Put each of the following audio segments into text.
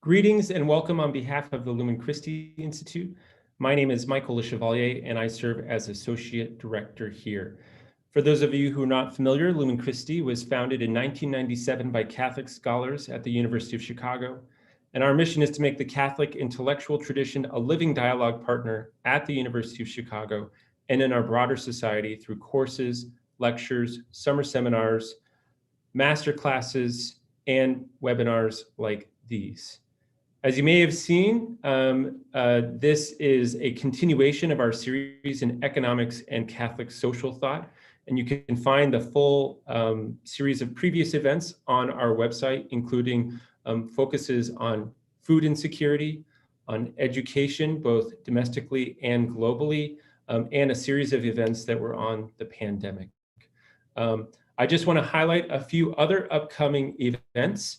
Greetings and welcome on behalf of the Lumen Christi Institute. My name is Michael Le Chevalier and I serve as Associate Director here. For those of you who are not familiar, Lumen Christi was founded in 1997 by Catholic scholars at the University of Chicago. And our mission is to make the Catholic intellectual tradition a living dialogue partner at the University of Chicago and in our broader society through courses, lectures, summer seminars, master classes, and webinars like these. As you may have seen, this is a continuation of our series in economics and Catholic social thought. And you can find the full series of previous events on our website, including focuses on food insecurity, on education, both domestically and globally, and a series of events that were on the pandemic. I just want to highlight a few other upcoming events.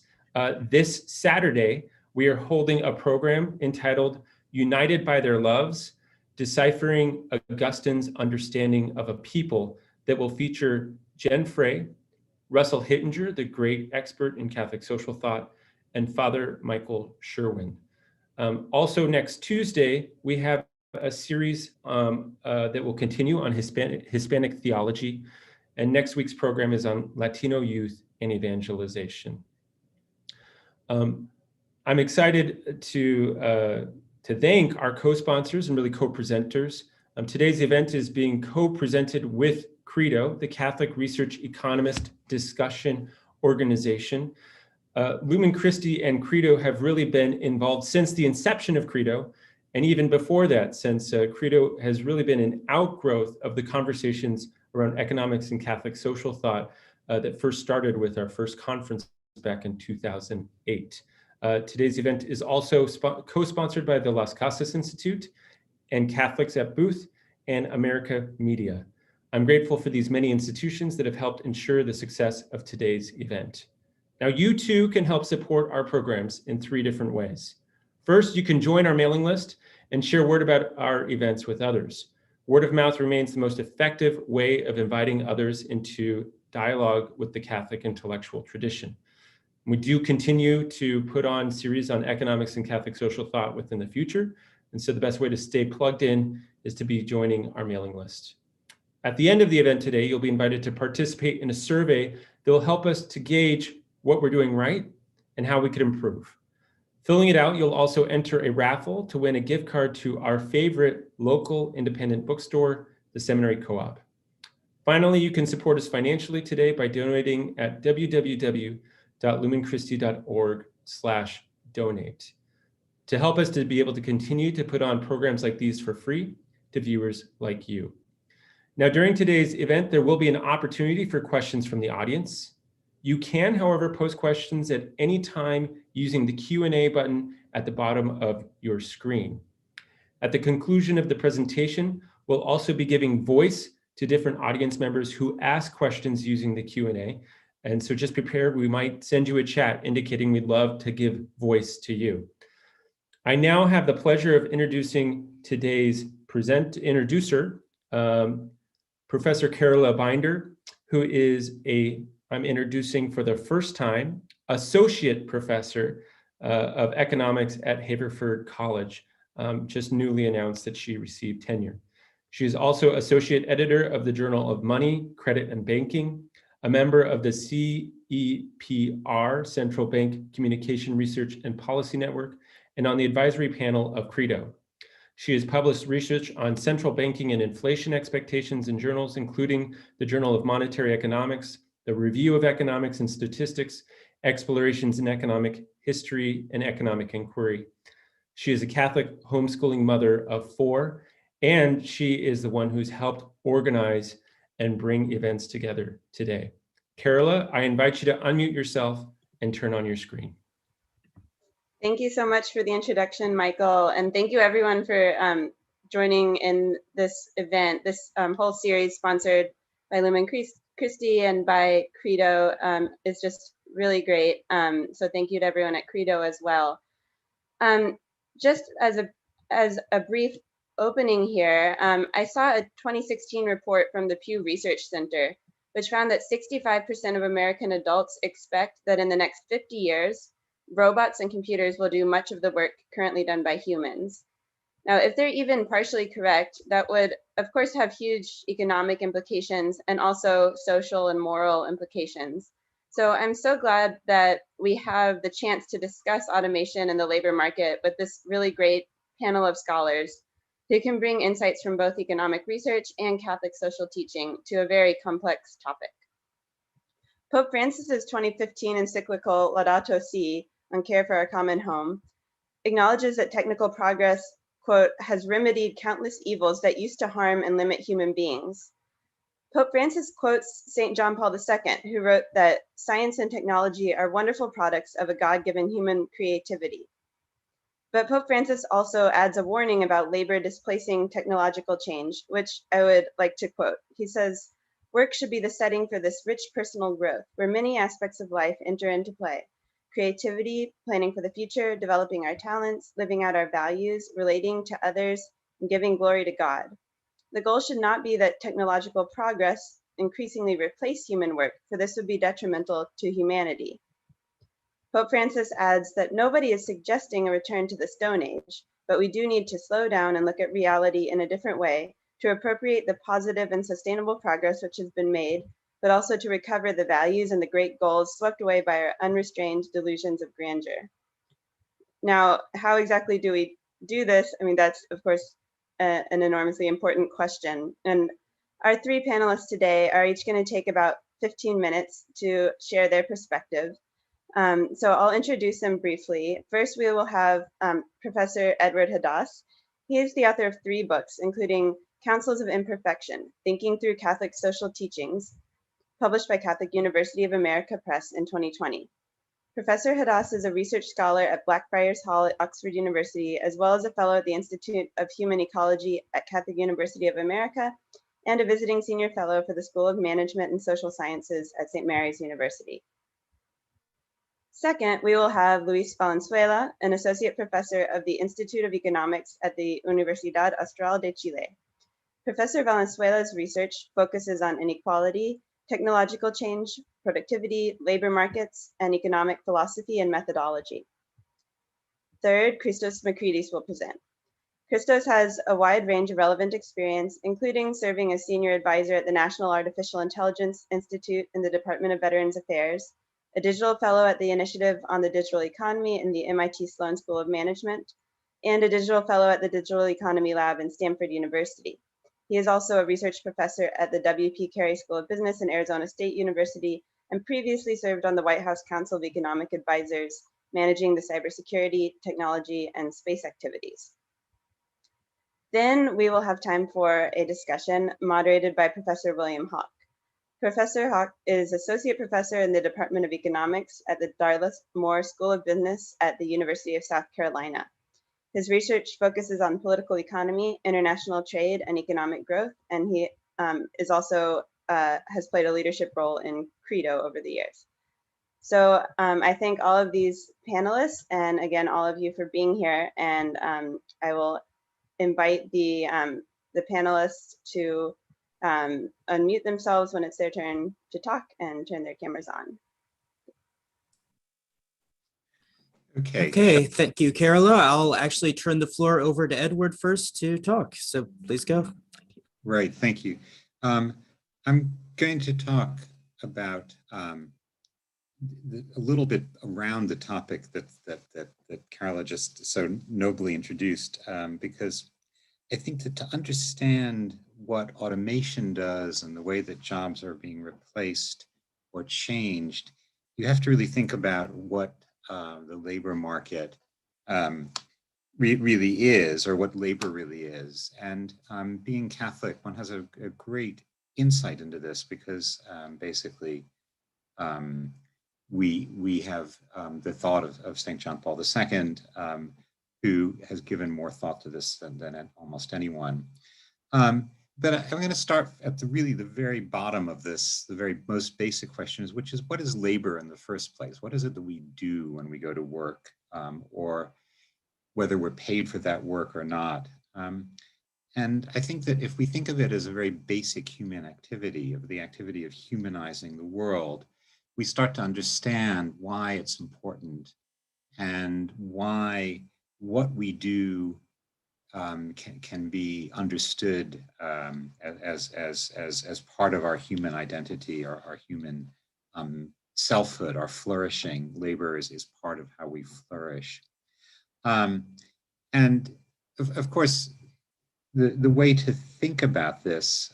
This Saturday, we are holding a program entitled United by Their Loves, Deciphering Augustine's Understanding of a People, that will feature Jen Frey, Russell Hittinger, the great expert in Catholic social thought, and Father Michael Sherwin. Also next Tuesday, we have a series that will continue on Hispanic theology, and next week's program is on Latino youth and evangelization. I'm excited to thank our co-sponsors and really co-presenters. Today's event is being co-presented with Credo, the Catholic Research Economist Discussion Organization. Lumen Christi and Credo have really been involved since the inception of Credo, and even before that, since Credo has really been an outgrowth of the conversations around economics and Catholic social thought that first started with our first conference back in 2008. Today's event is also co-sponsored by the Las Casas Institute and Catholics at Booth and America Media. I'm grateful for these many institutions that have helped ensure the success of today's event. Now, you too can help support our programs in 3 different ways. First, you can join our mailing list and share word about our events with others. Word of mouth remains the most effective way of inviting others into dialogue with the Catholic intellectual tradition. We do continue to put on series on economics and Catholic social thought within the future. And so the best way to stay plugged in is to be joining our mailing list. At the end of the event today, you'll be invited to participate in a survey that will help us to gauge what we're doing right and how we could improve. Filling it out, you'll also enter a raffle to win a gift card to our favorite local independent bookstore, the Seminary Co-op. Finally, you can support us financially today by donating at www.lumenchristi.org/donate to help us to be able to continue to put on programs like these for free to viewers like you. Now, during today's event, there will be an opportunity for questions from the audience. You can, however, post questions at any time using the Q&A button at the bottom of your screen. At the conclusion of the presentation, we'll also be giving voice to different audience members who ask questions using the Q&A. And so just prepare, we might send you a chat indicating we'd love to give voice to you. I now have the pleasure of introducing today's introducer, Professor Carola Binder, who is I'm introducing for the first time, Associate Professor of Economics at Haverford College, just newly announced that she received tenure. She is also Associate Editor of the Journal of Money, Credit and Banking, a member of the CEPR, Central Bank Communication Research and Policy Network, and on the advisory panel of Credo. She has published research on central banking and inflation expectations in journals, including the Journal of Monetary Economics, the Review of Economics and Statistics, Explorations in Economic History and Economic Inquiry. She is a Catholic homeschooling mother of 4, and she is the one who's helped organize and bring events together today. Carola, I invite you to unmute yourself and turn on your screen. Thank you so much for the introduction, Michael, and thank you everyone for joining in this event. This whole series sponsored by Lumen Christi and by Credo is just really great. So thank you to everyone at Credo as well. Just as a brief opening here, I saw a 2016 report from the Pew Research Center, which found that 65% of American adults expect that in the next 50 years, robots and computers will do much of the work currently done by humans. Now, if they're even partially correct, that would, of course, have huge economic implications and also social and moral implications. So I'm so glad that we have the chance to discuss automation in the labor market with this really great panel of scholars who can bring insights from both economic research and Catholic social teaching to a very complex topic. Pope Francis's 2015 encyclical Laudato Si on care for our common home acknowledges that technical progress, quote, has remedied countless evils that used to harm and limit human beings. Pope Francis quotes St. John Paul II, who wrote that science and technology are wonderful products of a God-given human creativity. But Pope Francis also adds a warning about labor displacing technological change, which I would like to quote. He says, "Work should be the setting for this rich personal growth, where many aspects of life enter into play. Creativity, planning for the future, developing our talents, living out our values, relating to others, and giving glory to God. The goal should not be that technological progress increasingly replace human work, for this would be detrimental to humanity." Pope Francis adds that nobody is suggesting a return to the Stone Age, but we do need to slow down and look at reality in a different way to appropriate the positive and sustainable progress which has been made, but also to recover the values and the great goals swept away by our unrestrained delusions of grandeur. Now, how exactly do we do this? I mean, that's, of course, an enormously important question. And our three panelists today are each going to take about 15 minutes to share their perspective. So I'll introduce them briefly. First, we will have Professor Edward Hadas. He is the author of 3 books, including Counsels of Imperfection, Thinking Through Catholic Social Teachings, published by Catholic University of America Press in 2020. Professor Hadas is a research scholar at Blackfriars Hall at Oxford University, as well as a fellow at the Institute of Human Ecology at Catholic University of America, and a visiting senior fellow for the School of Management and Social Sciences at St. Mary's University. Second, we will have Luis Valenzuela, an associate professor of the Institute of Economics at the Universidad Austral de Chile. Professor Valenzuela's research focuses on inequality, technological change, productivity, labor markets, and economic philosophy and methodology. Third, Christos Mccready will present. Christos has a wide range of relevant experience, including serving as senior advisor at the National Artificial Intelligence Institute in the Department of Veterans Affairs, a digital fellow at the Initiative on the Digital Economy in the MIT Sloan School of Management, and a digital fellow at the Digital Economy Lab in Stanford University. He is also a research professor at the W.P. Carey School of Business in Arizona State University, and previously served on the White House Council of Economic Advisors, managing the cybersecurity, technology, and space activities. Then we will have time for a discussion moderated by Professor William Hauk. Professor Hauk is Associate Professor in the Department of Economics at the Dartmouth Moore School of Business at the University of South Carolina. His research focuses on political economy, international trade, and economic growth, and he is also has played a leadership role in Credo over the years. So I thank all of these panelists, and again, all of you for being here, and I will invite the panelists to unmute themselves when it's their turn to talk and turn their cameras on. Okay, thank you, Carola. I'll actually turn the floor over to Edward first to talk. So please go. Right, thank you. I'm going to talk about a little bit around the topic that Carola just so nobly introduced, because I think that to understand what automation does and the way that jobs are being replaced or changed, you have to really think about what the labor market really is, or what labor really is. And being Catholic, one has a great insight into this, because basically we have the thought of St. John Paul II, who has given more thought to this than almost anyone. But I'm going to start at the very bottom of this, the very most basic question, which is, what is labor in the first place? What is it that we do when we go to work, or whether we're paid for that work or not? And I think that if we think of it as a very basic human activity, of the activity of humanizing the world, we start to understand why it's important and why what we do can be understood as part of our human identity, our human selfhood, our flourishing. Labor is part of how we flourish. And of course, the way to think about this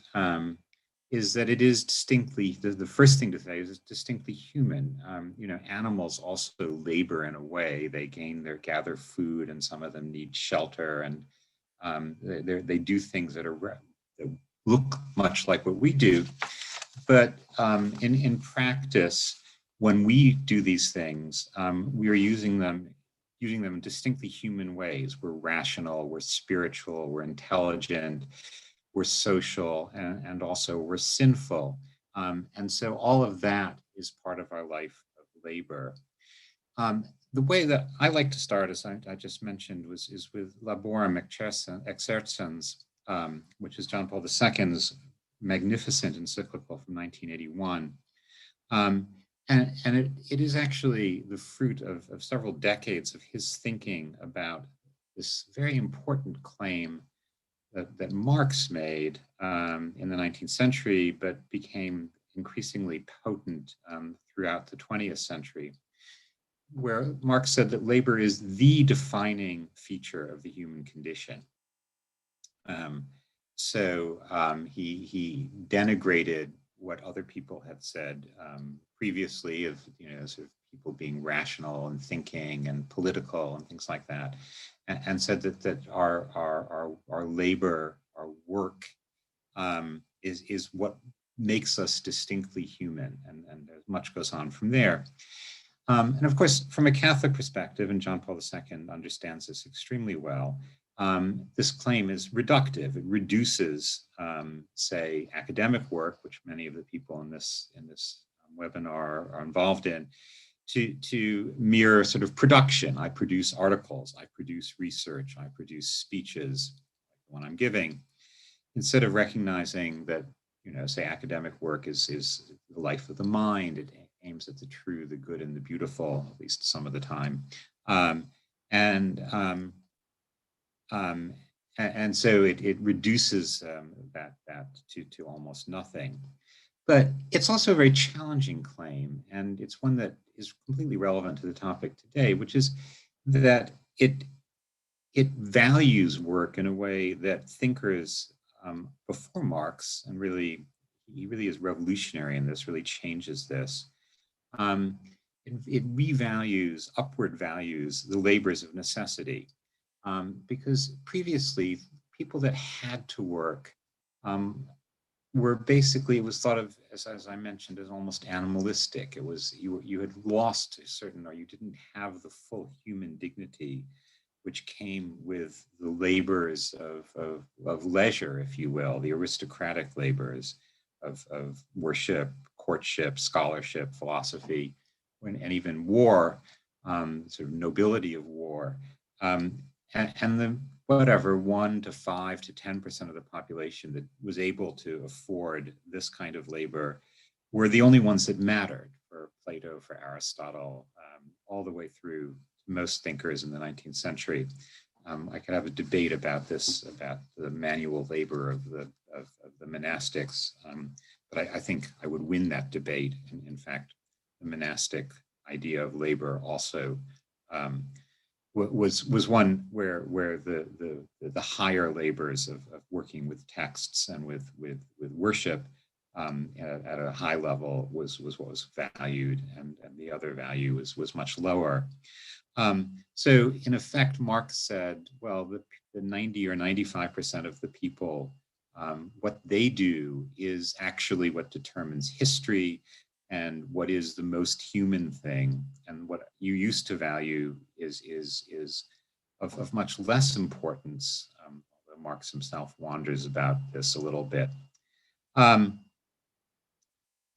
is that it is distinctly, the first thing to say is it's distinctly human. You know, animals also labor in a way. They gather food, and some of them need shelter, and they do things that look much like what we do. But in practice, when we do these things, we are using them in distinctly human ways. We're rational, we're spiritual, we're intelligent, we're social, and also we're sinful. And so all of that is part of our life of labor. The way that I like to start, as I just mentioned, is with Laborem Exercens, which is John Paul II's magnificent encyclical from 1981. And it is actually the fruit of several decades of his thinking about this very important claim that Marx made in the 19th century, but became increasingly potent throughout the 20th century, where Marx said that labor is the defining feature of the human condition. So he denigrated what other people had said previously of, sort of people being rational and thinking and political and things like that, and said that our labor, our work, is what makes us distinctly human, and much goes on from there. And of course, from a Catholic perspective, and John Paul II understands this extremely well, this claim is reductive. It reduces, say, academic work, which many of the people in this webinar are involved in, to mere sort of production. I produce articles, I produce research, I produce speeches, like the one I'm giving, instead of recognizing that, say, academic work is the life of the mind. It aims at the true, the good, and the beautiful, at least some of the time. And so it reduces that to almost nothing. But it's also a very challenging claim, and it's one that is completely relevant to the topic today, which is that it values work in a way that thinkers before Marx, and he really is revolutionary in this, really changes this. It revalues, upward values the labors of necessity. Because previously, people that had to work were basically, it was thought of, as I mentioned, as almost animalistic. It was, you had lost a certain, or you didn't have the full human dignity which came with the labors of leisure, if you will, the aristocratic labors of worship, courtship, scholarship, philosophy, and even war, sort of nobility of war. And the whatever 1 to 5 to 10% of the population that was able to afford this kind of labor were the only ones that mattered, for Plato, for Aristotle, all the way through most thinkers in the 19th century. I could have a debate about this, about the manual labor of the monastics, but I think I would win that debate. In fact, the monastic idea of labor also was one where the higher labors of working with texts and with worship at a high level was what was valued, and the other value was much lower. So in effect, Marx said, well, the 90 or 95% of the people, what they do is actually what determines history and what is the most human thing, and what you used to value is of much less importance. Although Marx himself wanders about this a little bit.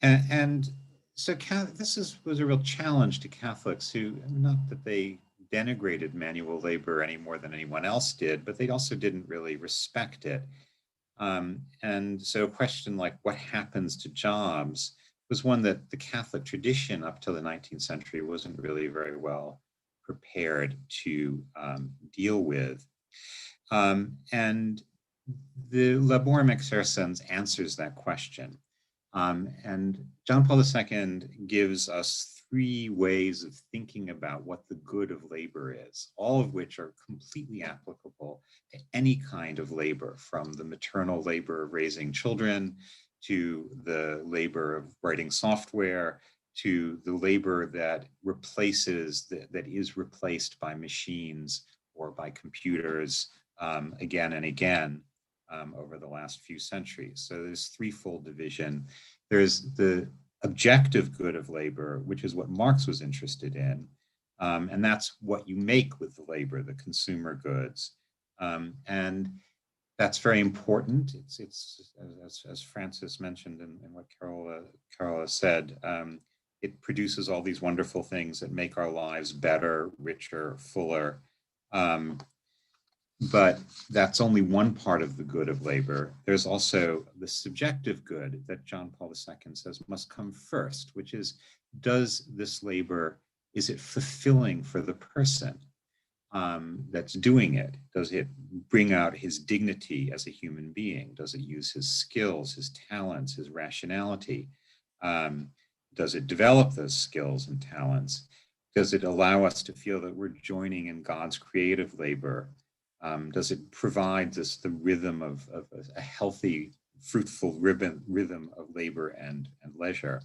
And so this was a real challenge to Catholics, who, not that they denigrated manual labor any more than anyone else did, but they also didn't really respect it. And so a question like what happens to jobs was one that the Catholic tradition up till the 19th century wasn't really very well prepared to deal with. And the Laborem Exercens answers that question. And John Paul II gives us 3 ways of thinking about what the good of labor is, all of which are completely applicable to any kind of labor, from the maternal labor of raising children, to the labor of writing software, to the labor that replaces, that is replaced by machines or by computers again and again over the last few centuries. So there's threefold division. There's the objective good of labor, which is what Marx was interested in. And that's what you make with the labor, the consumer goods. And that's very important. It's as Francis mentioned and what Carola said, it produces all these wonderful things that make our lives better, richer, fuller. But that's only one part of the good of labor. There's also the subjective good that John Paul II says must come first, which is, does this labor, is it fulfilling for the person that's doing it? Does it bring out his dignity as a human being? Does it use his skills, his talents, his rationality? Does it develop those skills and talents? Does it allow us to feel that we're joining in God's creative labor? Does it provide the rhythm of a healthy, fruitful rhythm of labor and leisure?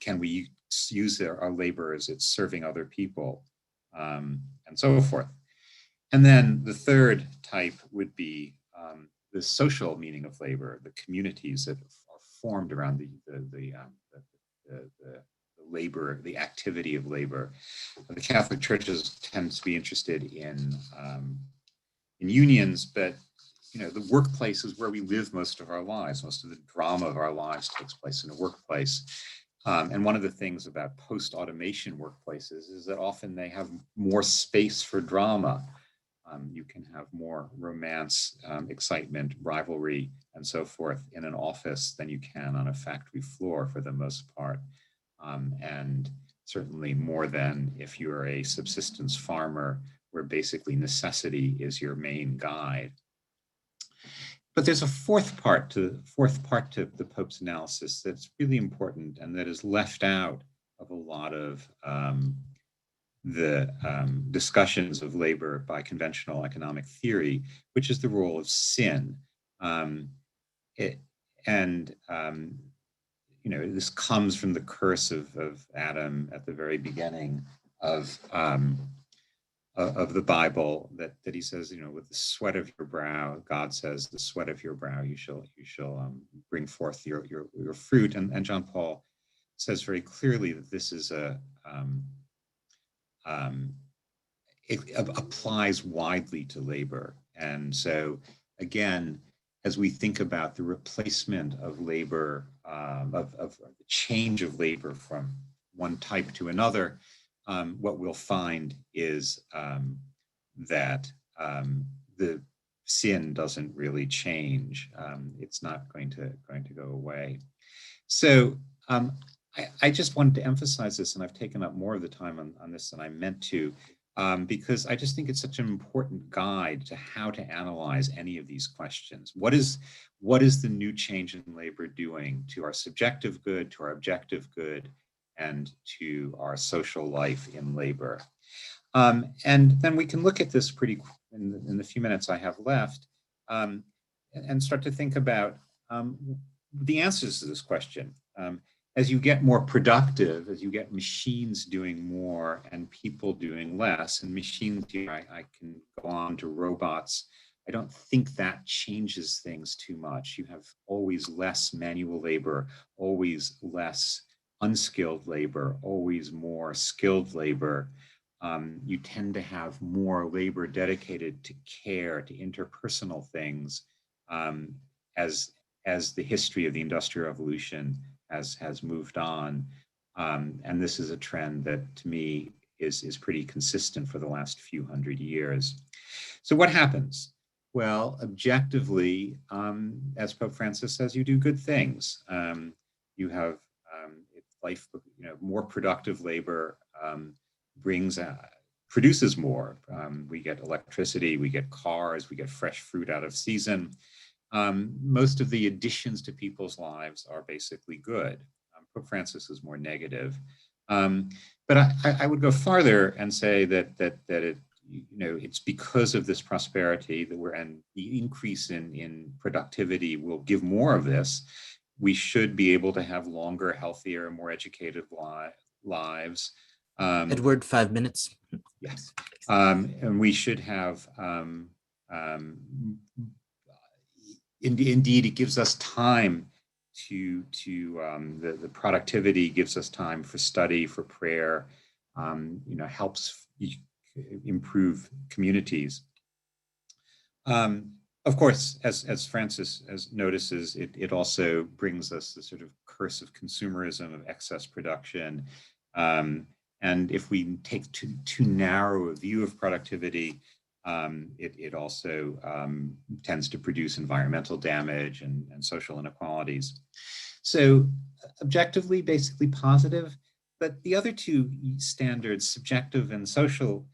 Can we use our labor as it's serving other people, and so forth? And then the third type would be the social meaning of labor, the communities that are formed around the labor, the activity of labor. The Catholic churches tend to be interested in unions, but the workplace is where we live most of our lives. Most of the drama of our lives takes place in a workplace. And one of the things about post-automation workplaces is that often they have more space for drama. You can have more romance, excitement, rivalry, and so forth in an office than you can on a factory floor for the most part. And certainly more than if you're a subsistence farmer, where basically necessity is your main guide. But there's a fourth part to the Pope's analysis that's really important and that is left out of a lot of the discussions of labor by conventional economic theory, which is the role of sin. This comes from the curse of Adam at the very beginning of the Bible, that he says, with the sweat of your brow, God says, the sweat of your brow, you shall bring forth your fruit. And John Paul says very clearly that this is it applies widely to labor. And so again, as we think about the replacement of labor, of the change of labor from one type to another, what we'll find is that the sin doesn't really change. It's not going to go away. So I just wanted to emphasize this, and I've taken up more of the time on this than I meant to, because I just think it's such an important guide to how to analyze any of these questions. What is the new change in labor doing to our subjective good, to our objective good, and to our social life in labor? And then we can look at this pretty in the few minutes I have left, and start to think about the answers to this question. As you get more productive, as you get machines doing more and people doing less, and machines, I can go on to robots, I don't think that changes things too much. You have always less manual labor, always less unskilled labor, always more skilled labor. You tend to have more labor dedicated to care, to interpersonal things, as the history of the Industrial Revolution has moved on. And this is a trend that to me is pretty consistent for the last few hundred years. So what happens? Well, objectively, as Pope Francis says, you do good things. You have life, more productive labor brings produces more. We get electricity, we get cars, we get fresh fruit out of season. Most of the additions to people's lives are basically good. Pope Francis is more negative. But I would go farther and say that it, it's because of this prosperity that and the increase in productivity will give more of this. We should be able to have longer, healthier, more educated lives. Edward, 5 minutes. Yes, and we should have. Indeed, it gives us time the productivity gives us time for study, for prayer, helps improve communities. Of course, as Francis notices, it also brings us the sort of curse of consumerism, of excess production. And if we take too narrow a view of productivity, it also tends to produce environmental damage and social inequalities. So objectively, basically positive, but the other two standards, subjective and social,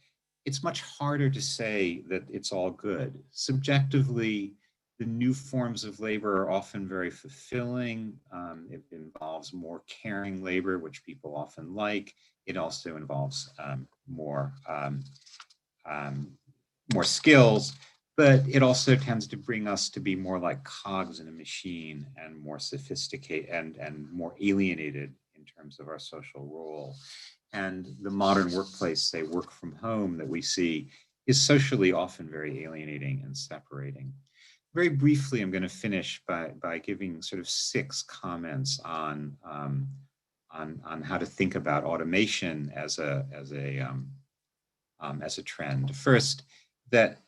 it's much harder to say that it's all good. Subjectively, the new forms of labor are often very fulfilling. It involves more caring labor, which people often like. It also involves more skills, but it also tends to bring us to be more like cogs in a machine and more sophisticated and more alienated in terms of our social role. And the modern workplace, say work from home, that we see is socially often very alienating and separating. Very briefly, I'm going to finish by giving sort of 6 comments on how to think about automation as a trend. First, that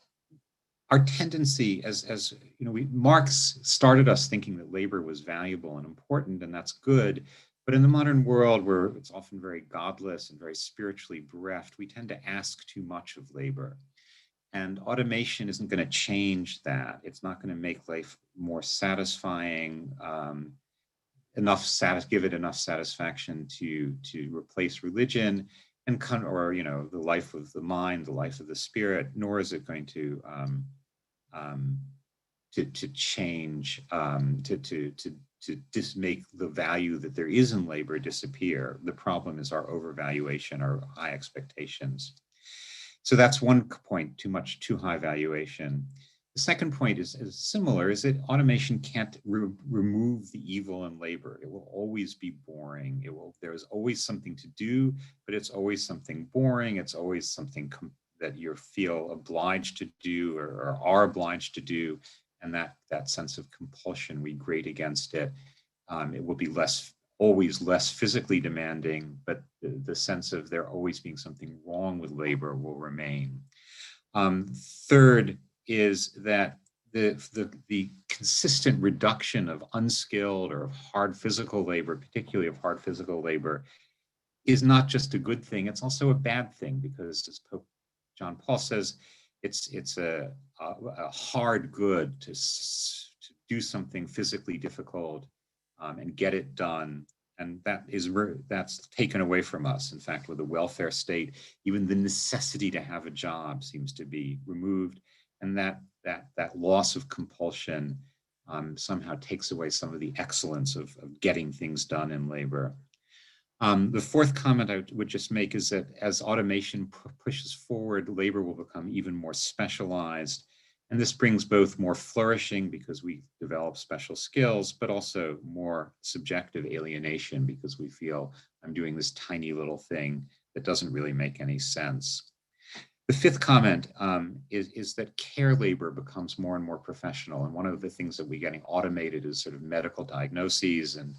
our tendency, as you know, Marx started us thinking that labor was valuable and important, and that's good. But in the modern world, where it's often very godless and very spiritually bereft, we tend to ask too much of labor. And automation isn't going to change that. It's not going to make life more satisfying, give it enough satisfaction to replace religion and the life of the mind, the life of the spirit. Nor is it going to change to just make the value that there is in labor disappear. The problem is our overvaluation, our high expectations. So that's one point, too high valuation. The second point is similar, is that automation can't remove the evil in labor. It will always be boring. There's always something to do, but it's always something boring. It's always something that you feel obliged to do or are obliged to do. And that sense of compulsion, we grate against it. It will be always less physically demanding, but the sense of there always being something wrong with labor will remain. Third is that the consistent reduction of unskilled or of hard physical labor, particularly of hard physical labor, is not just a good thing, it's also a bad thing, because as Pope John Paul says, it's a hard good to do something physically difficult and get it done. And that's taken away from us. In fact, with the welfare state, even the necessity to have a job seems to be removed. And that loss of compulsion somehow takes away some of the excellence of getting things done in labor. The fourth comment I would just make is that as automation pushes forward, labor will become even more specialized. And this brings both more flourishing because we develop special skills, but also more subjective alienation because we feel I'm doing this tiny little thing that doesn't really make any sense. The fifth comment is that care labor becomes more and more professional. And one of the things that we're getting automated is sort of medical diagnoses and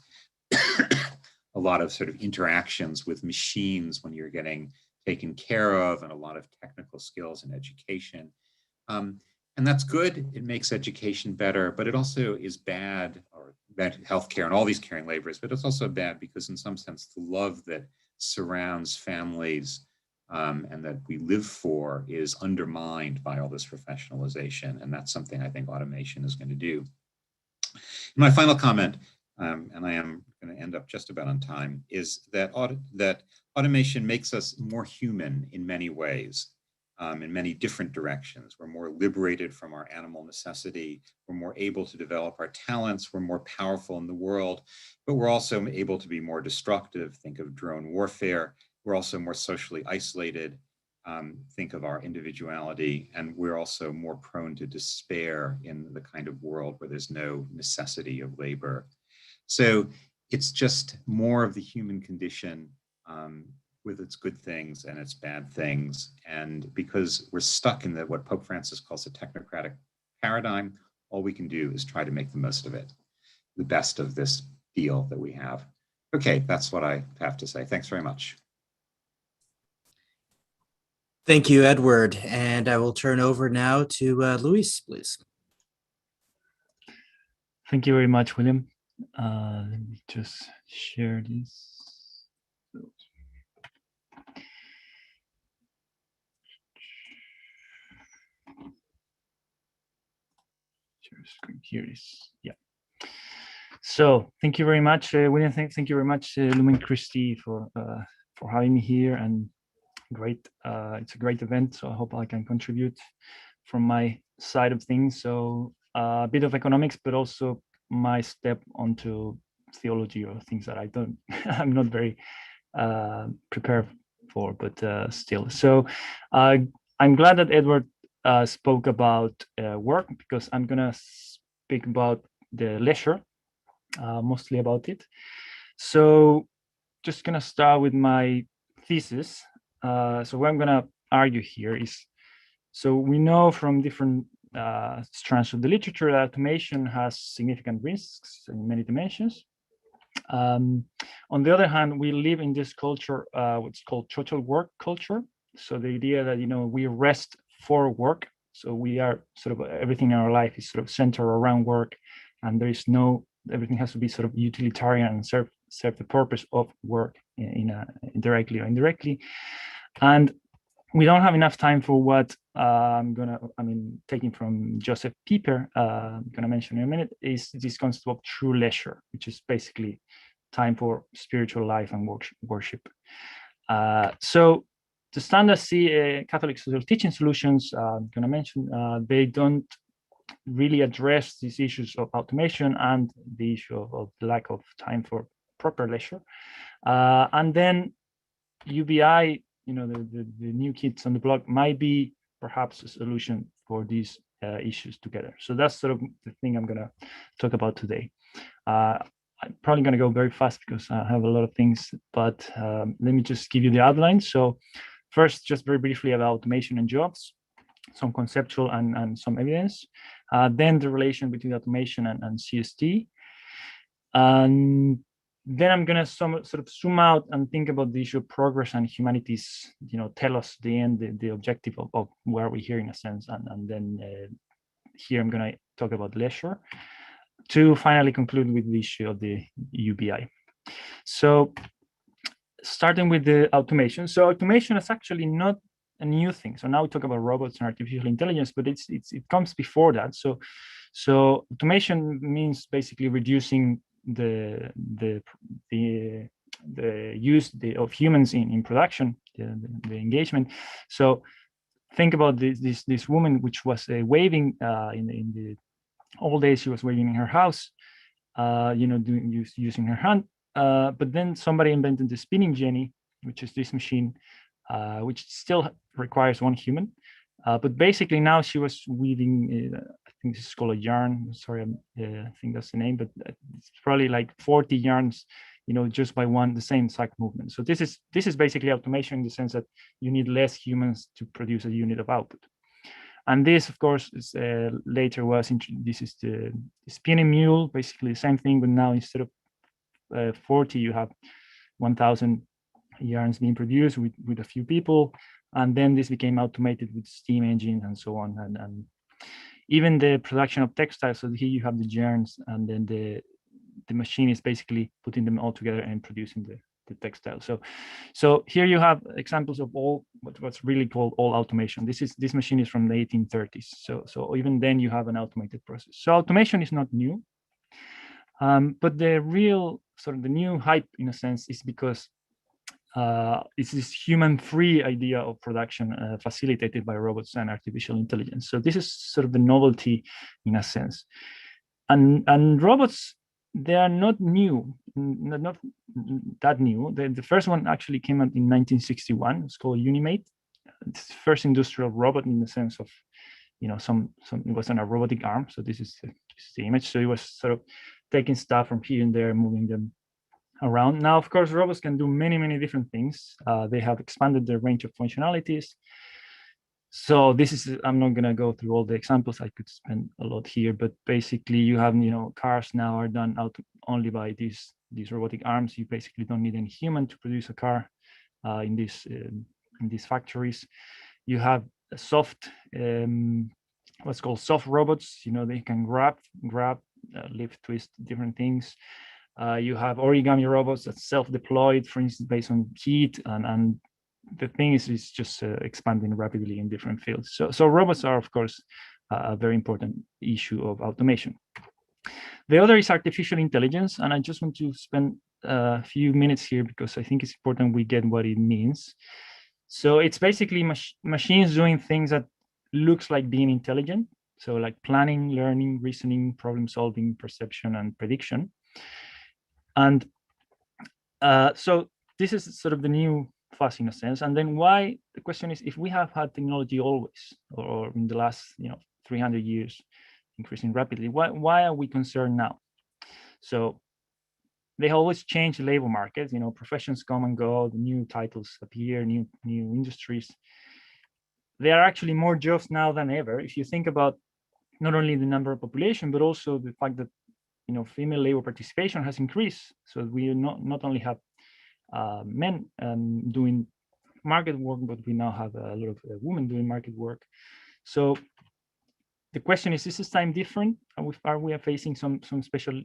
a lot of sort of interactions with machines when you're getting taken care of, and a lot of technical skills and education. And that's good. It makes education better, but it also is bad, or bad healthcare and all these caring labors, but it's also bad because in some sense, the love that surrounds families and that we live for is undermined by all this professionalization. And that's something I think automation is going to do. My final comment, and I am going to end up just about on time, is that automation makes us more human in many ways, in many different directions. We're more liberated from our animal necessity. We're more able to develop our talents. We're more powerful in the world, but we're also able to be more destructive. Think of drone warfare. We're also more socially isolated. Think of our individuality, and we're also more prone to despair in the kind of world where there's no necessity of labor. So it's just more of the human condition with its good things and its bad things. And because we're stuck in what Pope Francis calls a technocratic paradigm, all we can do is try to make the most of it, the best of this deal that we have. Okay, that's what I have to say. Thanks very much. Thank you, Edward. And I will turn over now to Luis, please. Thank you very much, William. Let me just share this. Share screen. Here it is. Yeah. So thank you very much, William. Thank you very much, Lumen Christi, for having me here. And great, it's a great event. So I hope I can contribute from my side of things. So a bit of economics, but also my step onto theology, or things that I'm not very prepared for, but still. So I'm glad that Edward spoke about work, because I'm gonna speak about the leisure, mostly about it. So just gonna start with my thesis. So what I'm gonna argue here is, so we know from different strands of the literature that automation has significant risks in many dimensions. On the other hand, we live in this culture, what's called total work culture. So the idea that, we rest for work. So we are sort of, everything in our life is sort of centered around work, and there is everything has to be sort of utilitarian and serve the purpose of work directly or indirectly. And we don't have enough time for what taking from Joseph Pieper, I'm gonna mention in a minute, is this concept of true leisure, which is basically time for spiritual life and worship. So the standard Catholic social teaching solutions, I'm gonna mention, they don't really address these issues of automation and the issue of the lack of time for proper leisure. And then UBI, the new kids on the block might be perhaps a solution for these issues together. So that's sort of the thing I'm going to talk about today. I'm probably going to go very fast because I have a lot of things, but let me just give you the outline. So first, just very briefly about automation and jobs, some conceptual and some evidence. Then the relation between automation and CST. And then I'm going to sort of zoom out and think about the issue of progress and humanities, tell us the objective of where we're here in a sense. And then here I'm going to talk about leisure to finally conclude with the issue of the UBI. So starting with the automation. So automation is actually not a new thing. So now we talk about robots and artificial intelligence, but it comes before that. So automation means basically reducing the use of humans in production, the engagement. So think about this woman which was waving in the old days. She was waving in her house, using her hand. But then somebody invented the spinning jenny, which is this machine, which still requires one human. But basically now she was weaving, I think this is called a yarn. Sorry, I think that's the name, but it's probably like 40 yarns, just by the same cycle movement. So this is basically automation in the sense that you need less humans to produce a unit of output. And this, of course, is later this is the spinning mule, basically the same thing, but now instead of 40, you have 1,000 yarns being produced with a few people. And then this became automated with steam engines and so on. And even the production of textiles. So here you have the yarns, and then the machine is basically putting them all together and producing the textile. So here you have examples of all what's really called all automation. This machine is from the 1830s. So even then you have an automated process. So automation is not new. But the real sort of the new hype in a sense is because it's this human-free idea of production facilitated by robots and artificial intelligence. So this is sort of the novelty in a sense. And robots, they are not new, not that new. The first one actually came out in 1961. It's called Unimate. It's the first industrial robot in the sense of, it wasn't a robotic arm. So this is the image. So it was sort of taking stuff from here and there, moving them around. Now, of course, robots can do many, many different things. They have expanded their range of functionalities. So this is, I'm not gonna go through all the examples. I could spend a lot here, but basically you have, cars now are done out only by these robotic arms. You basically don't need any human to produce a car in these factories. You have a soft, what's called soft robots. They can grab, lift, twist, different things. You have origami robots that's self-deployed, for instance, based on heat, and the thing is just expanding rapidly in different fields. So robots are, of course, a very important issue of automation. The other is artificial intelligence, and I just want to spend a few minutes here because I think it's important we get what it means. So it's basically machines doing things that looks like being intelligent. So like planning, learning, reasoning, problem solving, perception, and prediction. And so this is sort of the new fuzz in a sense. And then why, the question is, if we have had technology always, or in the last 300 years increasing rapidly, why are we concerned now? So they always change the labor market. Professions come and go, the new titles appear, new industries. There are actually more jobs now than ever. If you think about not only the number of population, but also the fact that female labor participation has increased. So we not only have men doing market work, but we now have a lot of women doing market work. So the question is this time different? Are we facing some special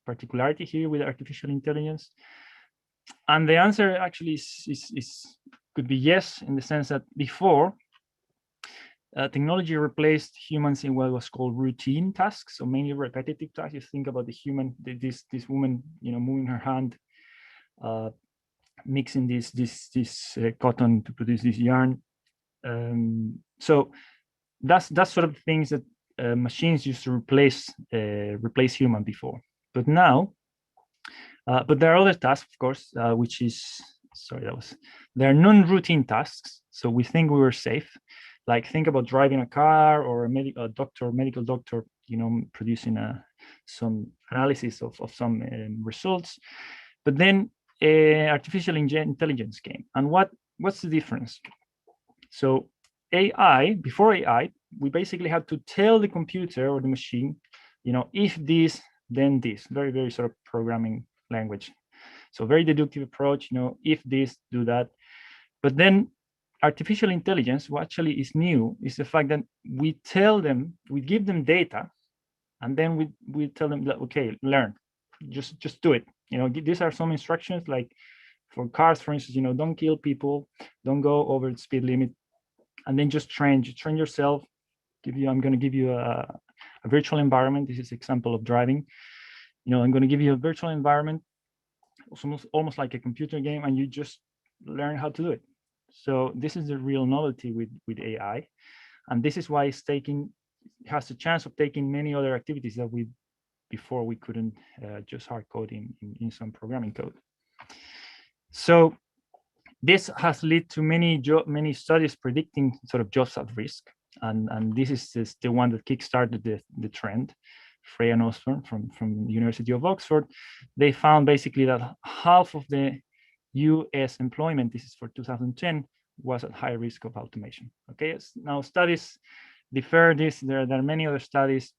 particularity here with artificial intelligence? And the answer actually could be yes, in the sense that before, technology replaced humans in what was called routine tasks, so mainly repetitive tasks. You think about the human, this woman, moving her hand, mixing this cotton to produce this yarn. So that's sort of things that machines used to replace human before. But now, but there are other tasks, of course, which is, there are non-routine tasks. So we think we were safe. Like think about driving a car, or a medical doctor, producing some analysis of some results. But then artificial intelligence came, and what's the difference? So before AI, we basically had to tell the computer or the machine, if this, then this, very, very sort of programming language. So very deductive approach, if this, do that. But then artificial intelligence, what actually is new, is the fact that we give them data, and then we tell them, okay, learn, just do it. These are some instructions, like for cars, for instance, don't kill people, don't go over the speed limit, and then just train yourself. I'm going to give you a virtual environment. This is an example of driving. I'm going to give you a virtual environment, almost like a computer game, and you just learn how to do it. So this is the real novelty with AI, and this is why it has a chance of taking many other activities that before we couldn't just hard code in some programming code. So this has led to many studies predicting sort of jobs at risk, and this is the one that kickstarted the trend. Frey and Austral from the University of Oxford, they found basically that half of the US employment, this is for 2010, was at high risk of automation. Okay, now studies differ this. There are many other studies.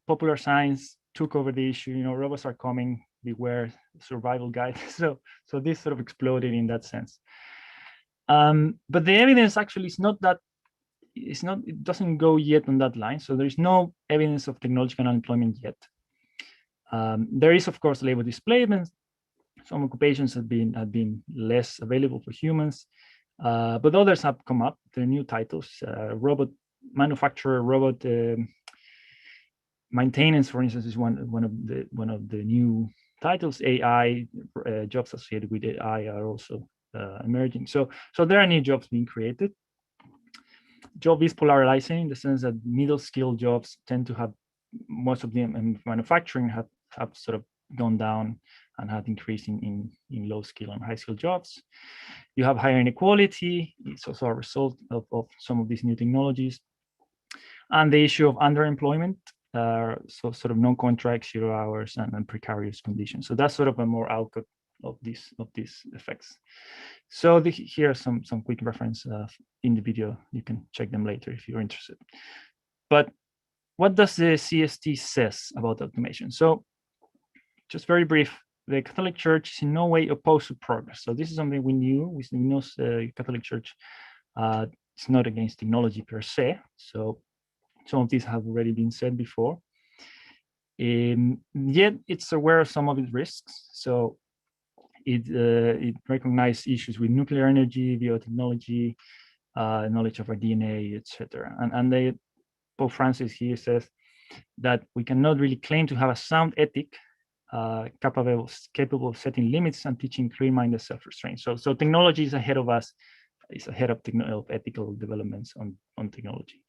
Popular Science took over the issue. Robots are coming, beware, survival guide. So this sort of exploded in that sense. But the evidence actually is not that. It doesn't go yet on that line. So there is no evidence of technological unemployment yet. There is, of course, labor displacement. Some occupations have been less available for humans, but others have come up. There are new titles: robot manufacturer, robot maintenance, for instance, is one of the new titles. AI jobs associated with AI are also emerging. So there are new jobs being created. Job is polarizing in the sense that middle skill jobs tend to have, most of them in manufacturing have sort of gone down and have increased in low skill and high skill jobs. You have higher inequality. It's also a result of some of these new technologies. And the issue of underemployment, so sort of no-contract, 0 hours, and precarious conditions. So that's sort of a more output of these effects. So here are some quick reference in the video. You can check them later if you're interested. But what does the CST says about automation? So just very brief, the Catholic Church is in no way opposed to progress. So this is something we knew. We know the Catholic Church is not against technology per se. So some of these have already been said before. Yet it's aware of some of its risks. So it recognizes issues with nuclear energy, biotechnology, knowledge of our DNA, etc. And Pope Francis here says that we cannot really claim to have a sound ethic capable of setting limits and teaching clear-minded self-restraint. So technology is ahead of us. It's ahead of ethical developments on technology.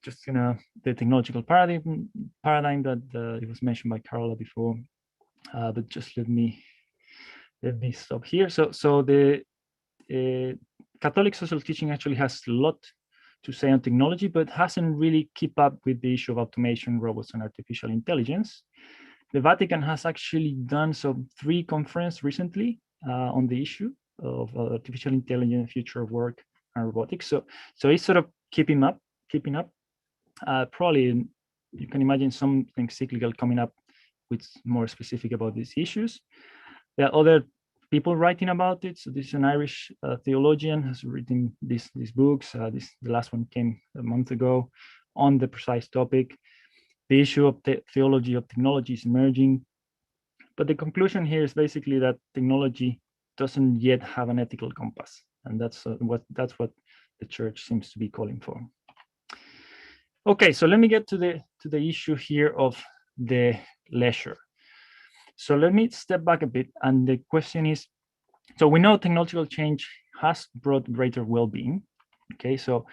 Just the technological paradigm that it was mentioned by Carola before, but just let me stop here. So the Catholic social teaching actually has a lot to say on technology, but hasn't really keep up with the issue of automation, robots, and artificial intelligence. The Vatican has actually done some 3 conferences recently on the issue of artificial intelligence, future of work, and robotics. So it's sort of keeping up. Probably you can imagine something cyclical coming up with more specific about these issues. There are other people writing about it. So this is an Irish theologian has written these books. The last one came a month ago on the precise topic. The issue of the theology of technology is emerging, but the conclusion here is basically that technology doesn't yet have an ethical compass, and that's what the church seems to be calling for. Okay, so let me get to the issue here of the leisure. So let me step back a bit, and the question is, so we know technological change has brought greater well-being. Okay, so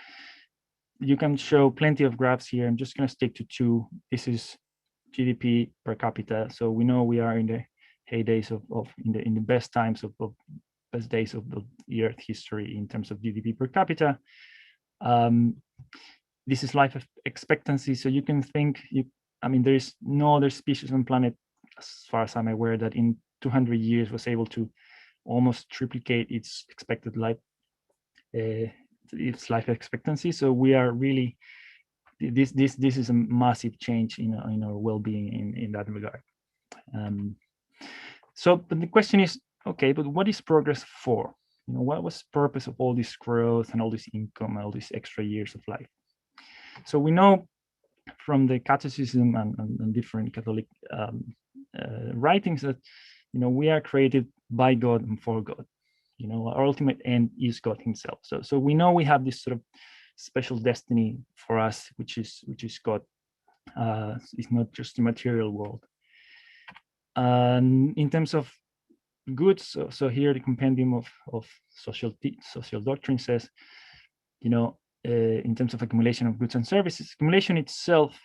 you can show plenty of graphs here. I'm just going to stick to 2. This is GDP per capita. So we know we are in the heydays in the best times of best days of the Earth history in terms of GDP per capita. This is life expectancy. So you can think, there is no other species on the planet, as far as I'm aware, that in 200 years was able to almost triplicate its expected life, its life expectancy. So we are really, this is a massive change in our well-being in that regard. But the question is, okay, but what is progress for? What was the purpose of all this growth and all this income and all these extra years of life? So we know from the catechism and different Catholic writings that we are created by God and for God. Our ultimate end is God Himself. So we know we have this sort of special destiny for us, which is God. It's not just the material world. And in terms of goods, so here the compendium of social doctrine says, in terms of accumulation of goods and services, accumulation itself,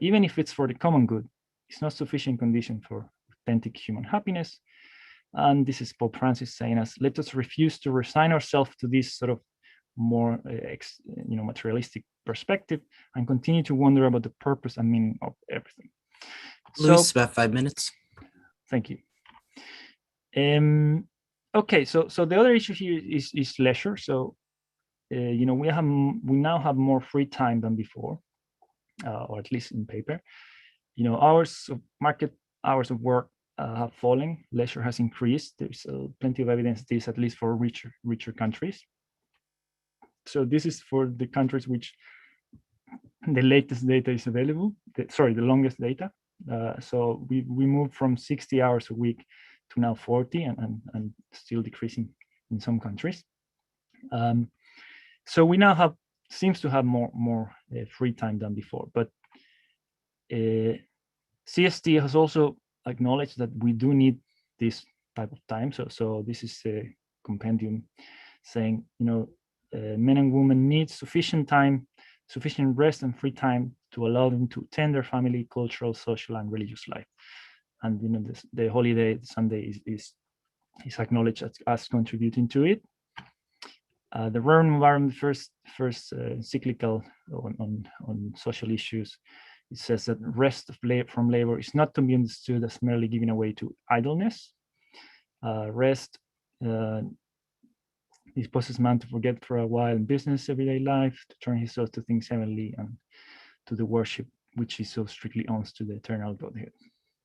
even if it's for the common good, is not sufficient condition for authentic human happiness. And this is Pope Francis saying us, let us refuse to resign ourselves to this sort of more materialistic perspective and continue to wonder about the purpose and meaning of everything. Luis, about 5 minutes. Thank you. Okay, so the other issue here is leisure. So we now have more free time than before, or at least in paper. Market hours of work have fallen. Leisure has increased. There's plenty of evidence this, at least for richer countries. So this is for the countries which the latest data is available. The longest data. So we moved from 60 hours a week to now 40, and still decreasing in some countries. So we now seems to have more free time than before. But CST has also acknowledge that we do need this type of time. So this is a compendium saying, men and women need sufficient time, sufficient rest and free time to allow them to attend their family, cultural, social, and religious life. And the holiday Sunday is acknowledged as contributing to it. The Rome environment, first encyclical on social issues, it says that rest from labor is not to be understood as merely giving away to idleness. Rest disposes man to forget for a while in business, everyday life, to turn his thoughts to things heavenly and to the worship which is so strictly owns to the eternal Godhead.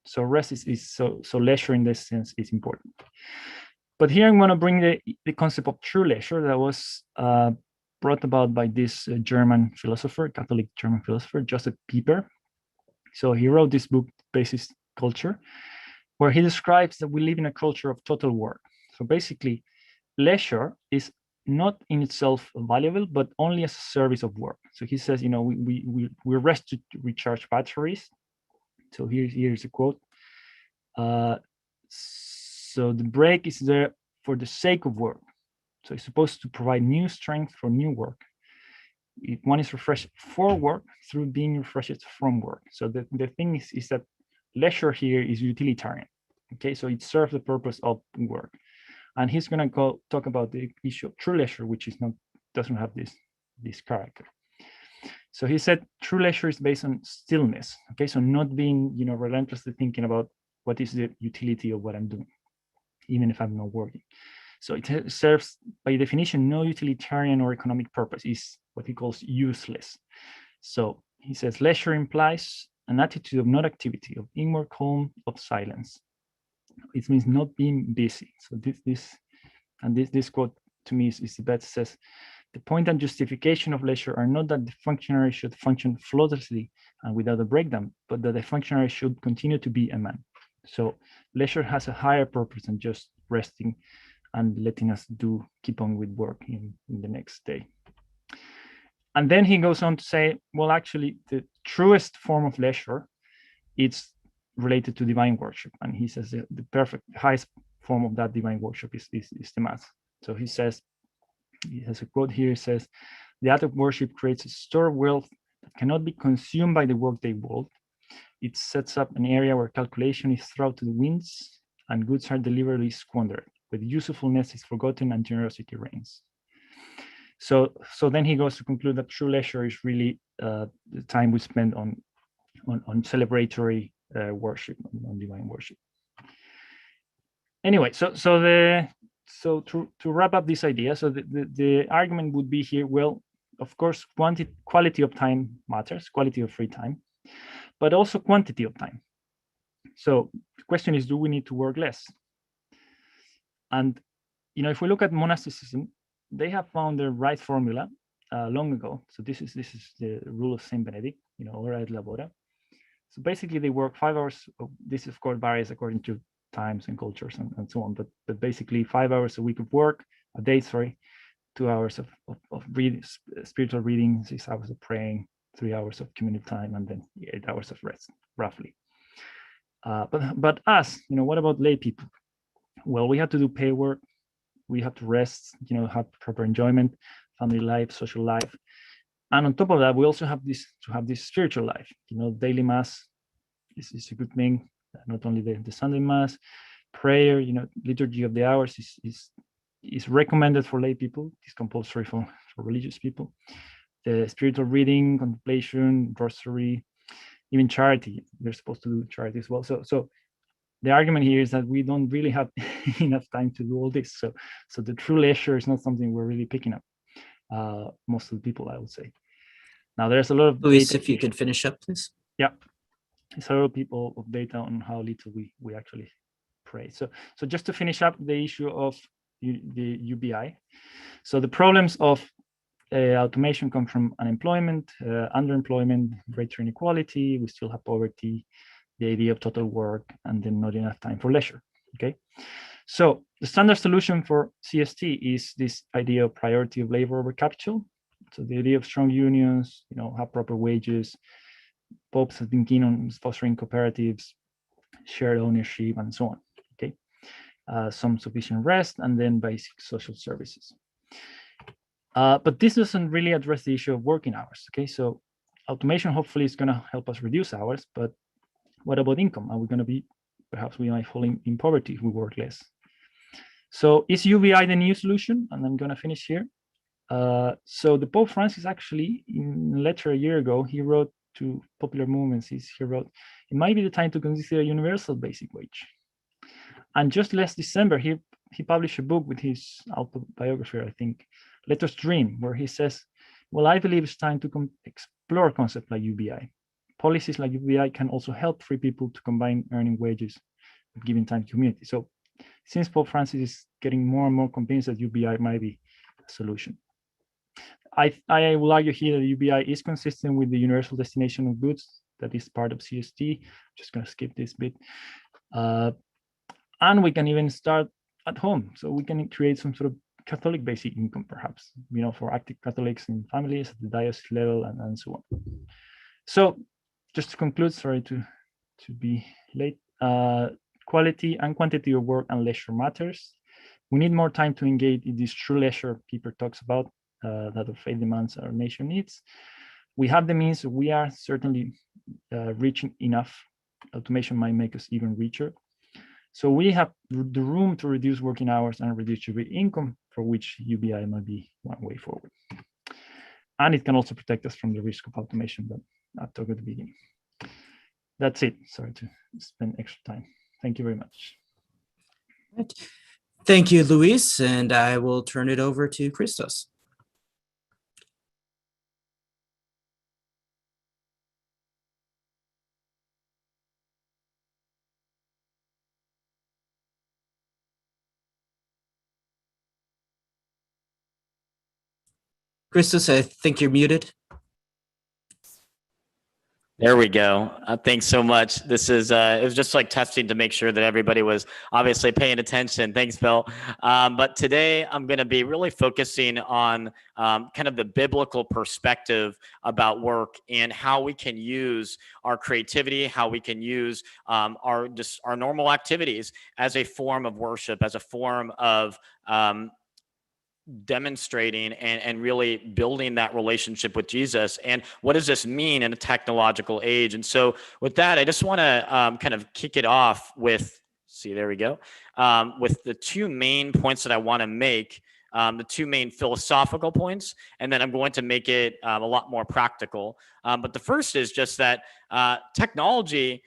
So rest is so leisure in this sense is important. But here I'm going to bring the concept of true leisure that was brought about by this German philosopher, Catholic German philosopher, Joseph Pieper. So he wrote this book, Basis Culture, where he describes that we live in a culture of total work. So basically, leisure is not in itself valuable, but only as a service of work. So he says, we rest to recharge batteries. So here's a quote. So the break is there for the sake of work. So it's supposed to provide new strength for new work. One is refreshed for work through being refreshed from work. So the thing is that leisure here is utilitarian. Okay, so it serves the purpose of work. And he's going to talk about the issue of true leisure, which doesn't have this character. So he said true leisure is based on stillness. Okay, so not being relentlessly thinking about what is the utility of what I'm doing, even if I'm not working. So it serves, by definition, no utilitarian or economic purpose. Is what he calls useless. So he says leisure implies an attitude of not activity, of inward calm, of silence. It means not being busy. So this quote to me is the best. It says, the point and justification of leisure are not that the functionary should function flawlessly and without a breakdown, but that the functionary should continue to be a man. So leisure has a higher purpose than just resting and letting us keep on with work in the next day. And then he goes on to say, well, actually, the truest form of leisure, it's related to divine worship. And he says the highest form of that divine worship is the Mass. So he says, he has a quote here, he says, the act of worship creates a store of wealth that cannot be consumed by the workday world. It sets up an area where calculation is thrown to the winds and goods are deliberately squandered, where usefulness is forgotten and generosity reigns. So then he goes to conclude that true leisure is really the time we spend on celebratory worship, on divine worship. Anyway, so to wrap up this idea, so the argument would be here, well, of course, quality of time matters, quality of free time, but also quantity of time. So the question is, do we need to work less? And if we look at monasticism, they have found the right formula long ago. So this is the rule of Saint Benedict, ora et labora. So basically, they work 5 hours. This, of course, varies according to times and cultures and so on. But basically, 5 hours a week of work, a day, 2 hours of reading, spiritual reading, 6 hours of praying, 3 hours of community time, and then 8 hours of rest, roughly. But us, what about lay people? Well, we have to do pay work. We have to rest, have proper enjoyment, family life, social life. And on top of that, we also have this spiritual life. Daily mass is a good thing. Not only the Sunday mass, prayer. Liturgy of the hours is recommended for lay people. It's compulsory for religious people. The spiritual reading, contemplation, rosary, even charity. They're supposed to do charity as well. So the argument here is that we don't really have enough time to do all this. So the true leisure is not something we're really picking up. Most of the people, I would say. Now, there's a lot of Luis, data if you here. could finish up, please. Yeah, there's a lot of people of data on how little we actually pray. So just to finish up the issue of the UBI. So the problems of automation come from unemployment, underemployment, greater inequality. We still have poverty, the idea of total work, and then not enough time for leisure. Okay. So the standard solution for CST is this idea of priority of labor over capital. So the idea of strong unions, have proper wages. Popes have been keen on fostering cooperatives, shared ownership, and so on. Okay, some sufficient rest, and then basic social services. But this doesn't really address the issue of working hours. Okay, so automation hopefully is going to help us reduce hours, but what about income? Are we going to be, perhaps we might fall in poverty if we work less? So is UBI the new solution? And I'm going to finish here. So the Pope Francis actually, in a letter a year ago, he wrote to popular movements, he wrote, it might be the time to consider a universal basic wage. And just last December, he published a book with his autobiography, I think, Let Us Dream, where he says, well, I believe it's time to explore concepts like UBI. Policies like UBI can also help free people to combine earning wages with giving time to community. So since Pope Francis is getting more and more convinced that UBI might be a solution. I will argue here that UBI is consistent with the universal destination of goods that is part of CST. Just going to skip this bit. And we can even start at home. So we can create some sort of Catholic basic income, perhaps, for active Catholics in families at the diocese level and so on. So just to conclude, sorry to be late, quality and quantity of work and leisure matters. We need more time to engage in this true leisure Pieper talks about, that our faith demands our nation needs. We have the means, we are certainly reaching enough. Automation might make us even richer. So we have the room to reduce working hours and redistribute income, for which UBI might be one way forward. And it can also protect us from the risk of automation that I talked at the beginning. That's it. Sorry to spend extra time. Thank you very much. Right. Thank you, Luis, and I will turn it over to Christos. Christos, I think you're muted. There we go. Thanks so much. This is it was just like testing to make sure that everybody was obviously paying attention. Thanks, Bill. But today I'm going to be really focusing on kind of the biblical perspective about work and how we can use our creativity, how we can use our normal activities as a form of worship, as a form of demonstrating and really building that relationship with Jesus. And what does this mean in a technological age? And so with that, I just want to kind of kick it off with, there we go, with the two main points that I want to make, the two main philosophical points, and then I'm going to make it a lot more practical. But the first is just that technology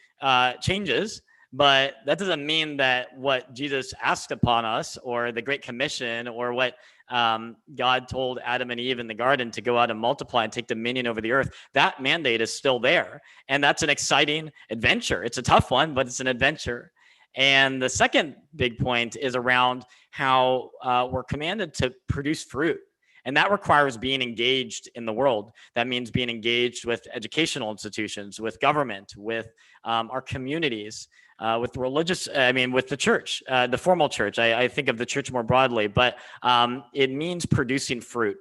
changes, but that doesn't mean that what Jesus asked upon us, or the Great Commission, or what God told Adam and Eve in the garden to go out and multiply and take dominion over the earth, that mandate is still there. And that's an exciting adventure. It's a tough one, but it's an adventure. And the second big point is around how we're commanded to produce fruit. And that requires being engaged in the world. That means being engaged with educational institutions, with government, with our communities, with religious, with the church, the formal church. I think of the church more broadly, but it means producing fruit.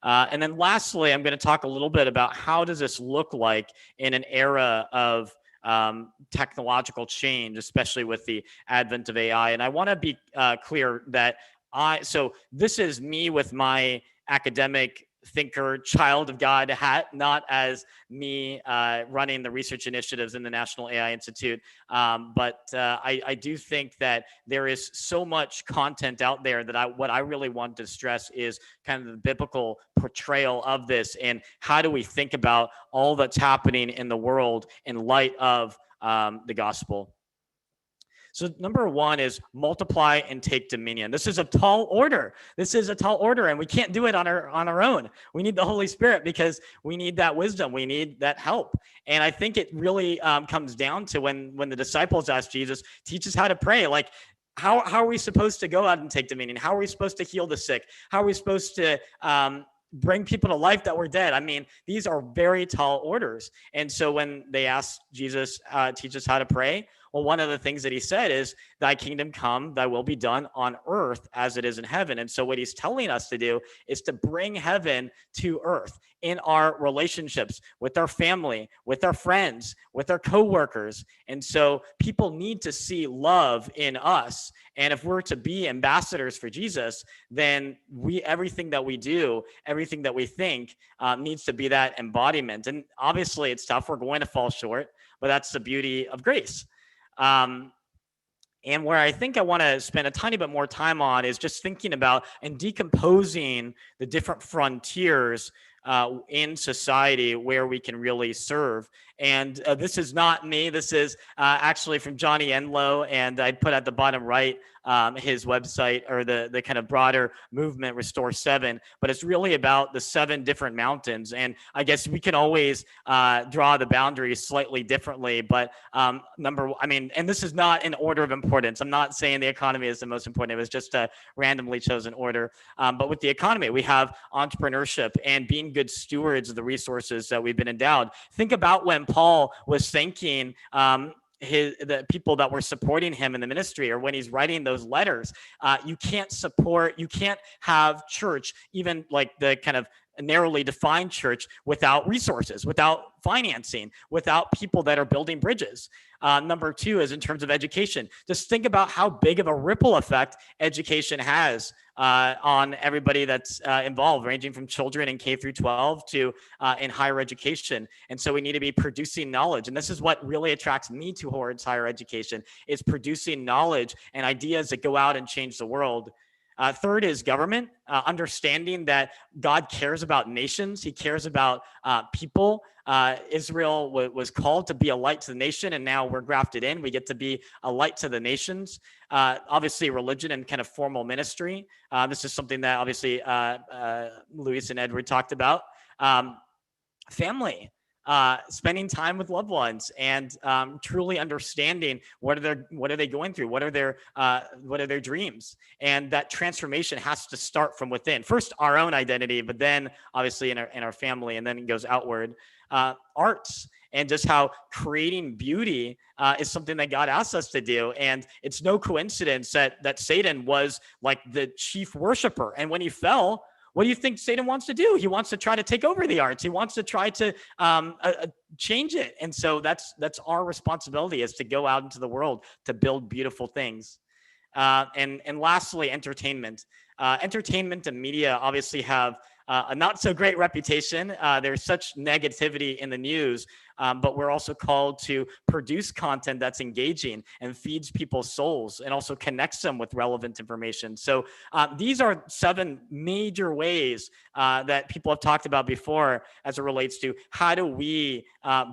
And then lastly, I'm going to talk a little bit about how does this look like in an era of technological change, especially with the advent of AI. And I want to be clear that so this is me with my academic thinker, child of God hat, not as me running the research initiatives in the National AI Institute. But I do think that there is so much content out there that what I really want to stress is kind of the biblical portrayal of this, and how do we think about all that's happening in the world in light of the gospel. So number one is multiply and take dominion. This is a tall order. And we can't do it on our own. We need the Holy Spirit, because we need that wisdom. We need that help. And I think it really comes down to when the disciples asked Jesus, teach us how to pray. Like, how are we supposed to go out and take dominion? How are we supposed to heal the sick? How are we supposed to bring people to life that were dead? I mean, these are very tall orders. And so when they asked Jesus, teach us how to pray, Well, one of the things that he said is, thy kingdom come, thy will be done on earth as it is in heaven. And so what he's telling us to do is to bring heaven to earth in our relationships with our family, with our friends, with our coworkers. And so people need to see love in us. And if we're to be ambassadors for Jesus, then everything that we do, everything that we think needs to be that embodiment. And obviously it's tough. We're going to fall short, but that's the beauty of grace. And where I think I want to spend a tiny bit more time on is just thinking about and decomposing the different frontiers in society where we can really serve. And this is not me. This is actually from Johnny Enlow. And I put at the bottom right his website, or the kind of broader movement, Restore 7. But it's really about the 7 different mountains. And I guess we can always draw the boundaries slightly differently. But and this is not in order of importance. I'm not saying the economy is the most important. It was just a randomly chosen order. But with the economy, we have entrepreneurship and being good stewards of the resources that we've been endowed. Think about when Paul was thanking the people that were supporting him in the ministry, or when he's writing those letters. You can't have church, even like the kind of narrowly defined church, without resources, without financing, without people that are building bridges. Number 2 is in terms of education. Just think about how big of a ripple effect education has on everybody that's involved, ranging from children in K through 12 to in higher education. And so we need to be producing knowledge. And this is what really attracts me towards higher education, is producing knowledge and ideas that go out and change the world. Third is government, understanding that God cares about nations. He cares about people. Israel was called to be a light to the nation, and now we're grafted in. We get to be a light to the nations. Obviously, religion and kind of formal ministry. This is something that obviously Luis and Edward talked about. Family. Spending time with loved ones and truly understanding what are they going through, what are their dreams, and that transformation has to start from within. First, our own identity, but then obviously in our family, and then it goes outward. Arts, and just how creating beauty is something that God asks us to do. And it's no coincidence that Satan was like the chief worshiper, and when he fell, what do you think Satan wants to do? He wants to try to take over the arts. He wants to try to change it. And so that's our responsibility, is to go out into the world to build beautiful things. And lastly, entertainment. Entertainment and media obviously have a not so great reputation. There's such negativity in the news, but we're also called to produce content that's engaging and feeds people's souls and also connects them with relevant information. So these are 7 major ways that people have talked about before as it relates to how do we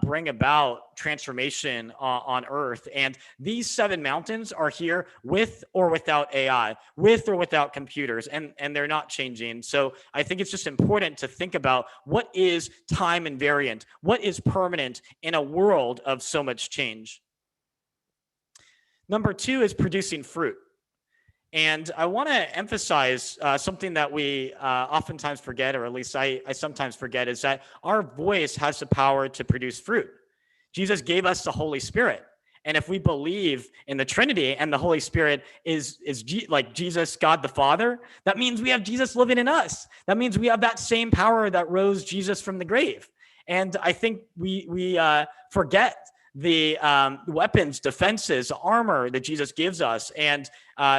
bring about transformation on earth. And these 7 mountains are here with or without AI, with or without computers, and they're not changing. So I think it's just important to think about what is time invariant, what is permanent in a world of so much change. Number 2 is producing fruit. And I want to emphasize something that we oftentimes forget, or at least I sometimes forget, is that our voice has the power to produce fruit. Jesus gave us the Holy Spirit. And if we believe in the Trinity and the Holy Spirit is like Jesus, God the Father, that means we have Jesus living in us. That means we have that same power that rose Jesus from the grave. And I think we forget the weapons, defenses, armor that Jesus gives us. And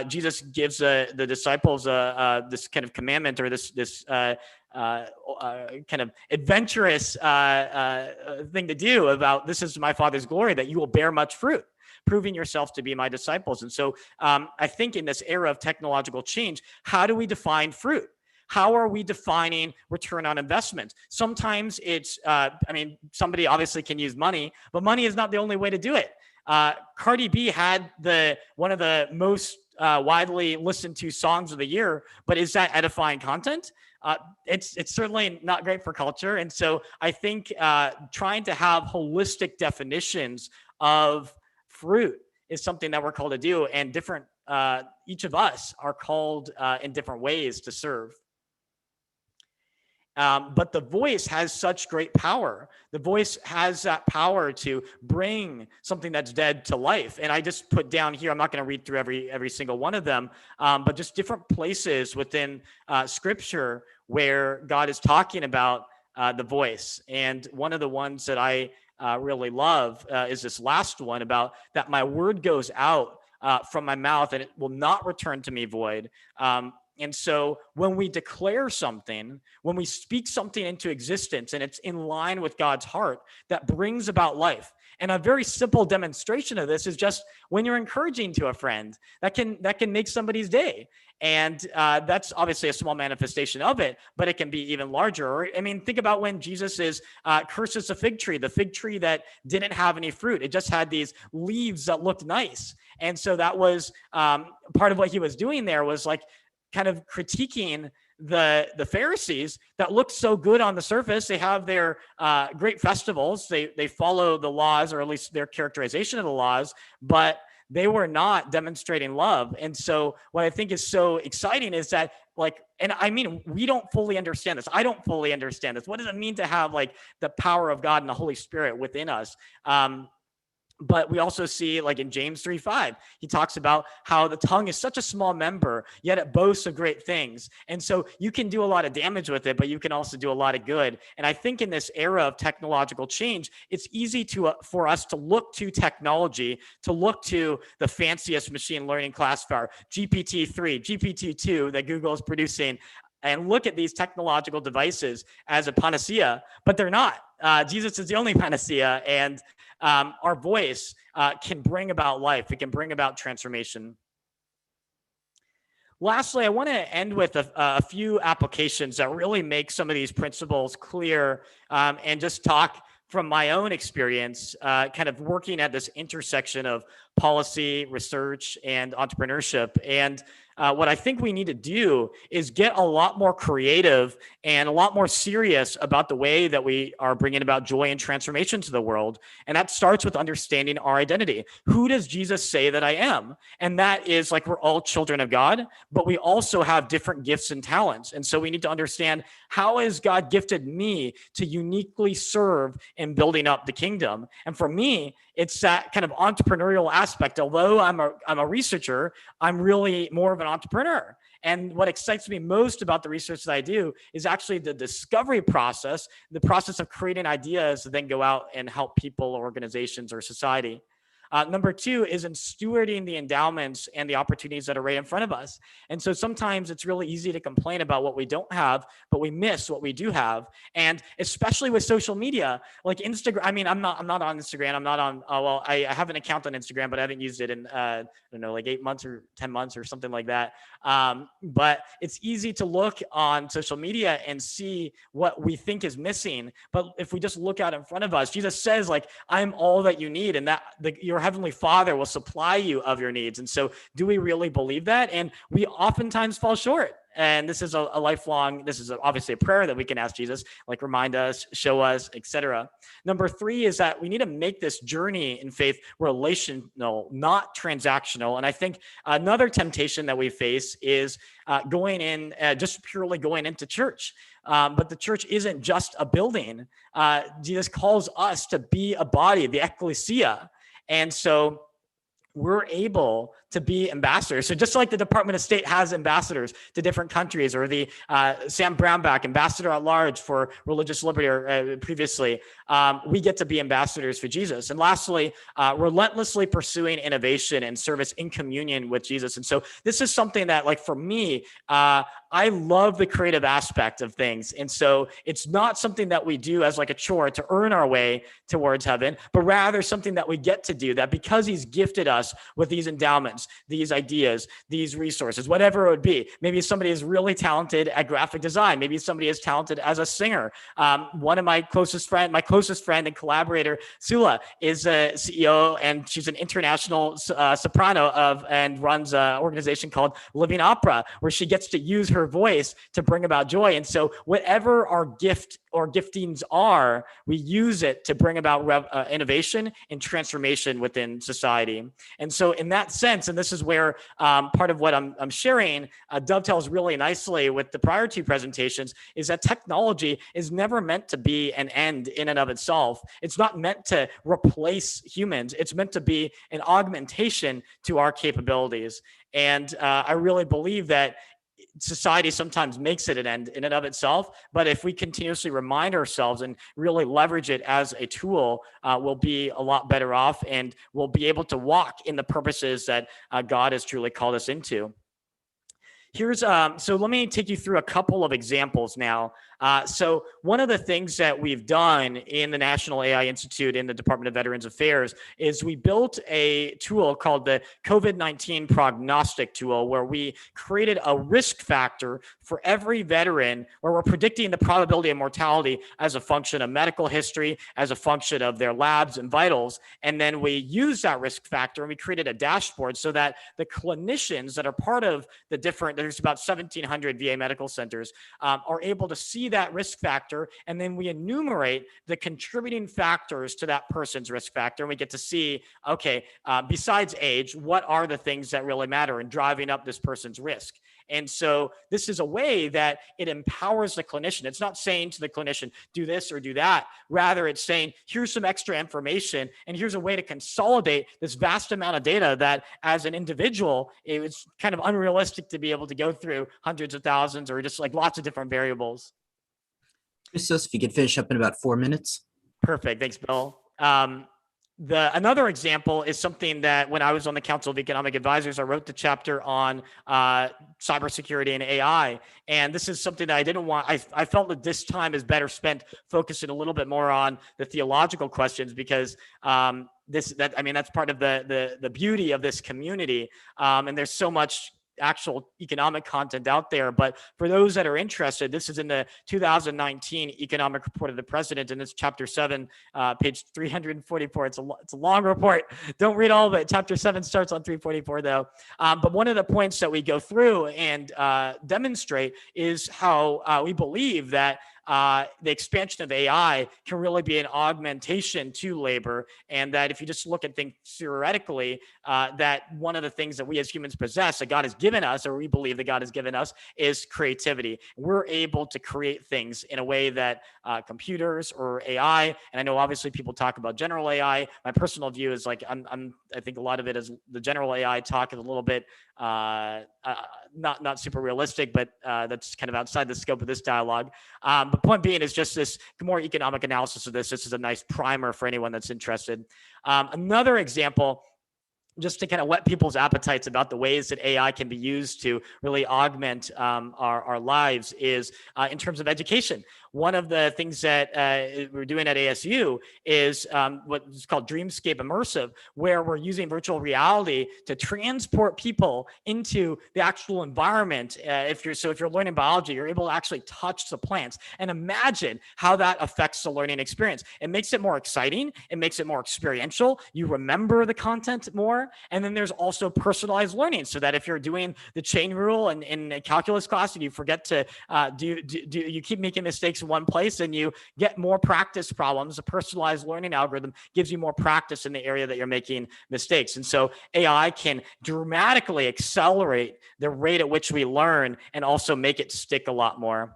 Jesus gives the disciples this kind of commandment, or this kind of adventurous thing to do about, this is my Father's glory, that you will bear much fruit, proving yourself to be my disciples. And so I think in this era of technological change, how do we define fruit? How are we defining return on investment? Sometimes it's, somebody obviously can use money, but money is not the only way to do it. Cardi B had one of the most widely listened to songs of the year, but is that edifying content? It's certainly not great for culture. And so I think trying to have holistic definitions of fruit is something that we're called to do, and different, each of us are called in different ways to serve. But the voice has such great power. The voice has that power to bring something that's dead to life. And I just put down here, I'm not going to read through every single one of them, but just different places within Scripture where God is talking about the voice. And one of the ones that I really love is this last one about that my word goes out from my mouth and it will not return to me void. And so when we declare something, when we speak something into existence and it's in line with God's heart, that brings about life. And a very simple demonstration of this is just when you're encouraging to a friend, that can make somebody's day. And that's obviously a small manifestation of it, but it can be even larger. Or, I mean, think about when Jesus curses the fig tree that didn't have any fruit. It just had these leaves that looked nice. And so that was part of what he was doing there, was like kind of critiquing the Pharisees that look so good on the surface. They have their great festivals. They follow the laws, or at least their characterization of the laws, but they were not demonstrating love. And so what I think is so exciting is that, like, and I mean, we don't fully understand this. I don't fully understand this. What does it mean to have like the power of God and the Holy Spirit within us? But we also see, like in James 3:5, he talks about how the tongue is such a small member, yet it boasts of great things. And so you can do a lot of damage with it, but you can also do a lot of good. And I think in this era of technological change, it's easy for us to look to technology, to look to the fanciest machine learning classifier, GPT-3, GPT-2 that Google is producing, and look at these technological devices as a panacea, but they're not. Jesus is the only panacea, and our voice can bring about life. It can bring about transformation. Lastly, I want to end with a few applications that really make some of these principles clear, and just talk from my own experience, kind of working at this intersection of policy, research, and entrepreneurship. And what I think we need to do is get a lot more creative and a lot more serious about the way that we are bringing about joy and transformation to the world. And that starts with understanding our identity. Who does Jesus say that I am? And that is, like, we're all children of God, but we also have different gifts and talents. And so we need to understand, how has God gifted me to uniquely serve in building up the kingdom? And for me, it's that kind of entrepreneurial aspect. Although I'm a researcher, I'm really more of an entrepreneur. And what excites me most about the research that I do is actually the discovery process, the process of creating ideas that then go out and help people, organizations, or society. Number two is in stewarding the endowments and the opportunities that are right in front of us. And so sometimes it's really easy to complain about what we don't have, but we miss what we do have. And especially with social media, like Instagram. I mean, I'm not on Instagram. I'm not on. Well, I have an account on Instagram, but I haven't used it in I don't know, like 8 months or 10 months or something like that. But it's easy to look on social media and see what we think is missing. But if we just look out in front of us, Jesus says, like, I'm all that you need, and that your Heavenly Father will supply you of your needs. And so do we really believe that? And we oftentimes fall short. And this is a lifelong, this is obviously a prayer that we can ask Jesus, like, remind us, show us, etc. Number three is that we need to make this journey in faith relational, not transactional. And I think another temptation that we face is just purely going into church. But the church isn't just a building. Jesus calls us to be a body, the ecclesia. And so we're able to be ambassadors. So just like the Department of State has ambassadors to different countries, or the Sam Brownback, ambassador at large for religious liberty, or previously, we get to be ambassadors for Jesus. And lastly, relentlessly pursuing innovation and service in communion with Jesus. And so this is something that, like, for me, I love the creative aspect of things. And so it's not something that we do as like a chore to earn our way towards heaven, but rather something that we get to do, that because he's gifted us with these endowments, these ideas, these resources, whatever it would be. Maybe somebody is really talented at graphic design. Maybe somebody is talented as a singer. One of my closest friend and collaborator, Sula, is a CEO, and she's an international soprano and runs an organization called Living Opera, where she gets to use her voice to bring about joy. And so whatever our gift or giftings are, we use it to bring about innovation and transformation within society. And so in that sense, and this is where part of what I'm sharing dovetails really nicely with the prior two presentations, is that technology is never meant to be an end in and of itself. It's not meant to replace humans. It's meant to be an augmentation to our capabilities. And I really believe that society sometimes makes it an end in and of itself, but if we continuously remind ourselves and really leverage it as a tool, we'll be a lot better off, and we'll be able to walk in the purposes that God has truly called us into. So let me take you through a couple of examples now. So one of the things that we've done in the National AI Institute in the Department of Veterans Affairs is we built a tool called the COVID-19 Prognostic Tool, where we created a risk factor for every veteran, where we're predicting the probability of mortality as a function of medical history, as a function of their labs and vitals. And then we use that risk factor and we created a dashboard so that the clinicians that are part of the different, there's about 1,700 VA medical centers, are able to see that risk factor, and then we enumerate the contributing factors to that person's risk factor, and we get to see, okay, besides age, what are the things that really matter in driving up this person's risk? And so this is a way that it empowers the clinician. It's not saying to the clinician, do this or do that. Rather, it's saying, here's some extra information, and here's a way to consolidate this vast amount of data that as an individual, it's kind of unrealistic to be able to go through hundreds of thousands or just like lots of different variables. Christos, if you could finish up in about 4 minutes. Perfect. Thanks, Bill. Another example is something that when I was on the Council of Economic Advisors, I wrote the chapter on cybersecurity and AI. And this is something that I didn't want, I felt that this time is better spent focusing a little bit more on the theological questions, because that's part of the beauty of this community. And there's so much actual economic content out there. But for those that are interested, this is in the 2019 Economic Report of the President, and it's chapter 7, page 344. It's a long report. Don't read all of it. Chapter 7 starts on 344 though. But one of the points that we go through and demonstrate is how we believe that the expansion of AI can really be an augmentation to labor, and that if you just look at things theoretically, that one of the things that we as humans possess, that God has given us, or we believe that God has given us, is creativity. We're able to create things in a way that computers or AI, and I know obviously people talk about general AI. My personal view is like, I think a lot of it is the general AI talk is a little bit not super realistic, but that's kind of outside the scope of this dialogue. But point being is just this more economic analysis of this. This is a nice primer for anyone that's interested. Another example, just to kind of whet people's appetites about the ways that AI can be used to really augment our lives, is in terms of education. One of the things that we're doing at ASU is what's called Dreamscape Immersive, where we're using virtual reality to transport people into the actual environment. If you're learning biology, you're able to actually touch the plants and imagine how that affects the learning experience. It makes it more exciting. It makes it more experiential. You remember the content more. And then there's also personalized learning, so that if you're doing the chain rule in a calculus class and you forget to you keep making mistakes in one place, and you get more practice problems, a personalized learning algorithm gives you more practice in the area that you're making mistakes. And so AI can dramatically accelerate the rate at which we learn and also make it stick a lot more.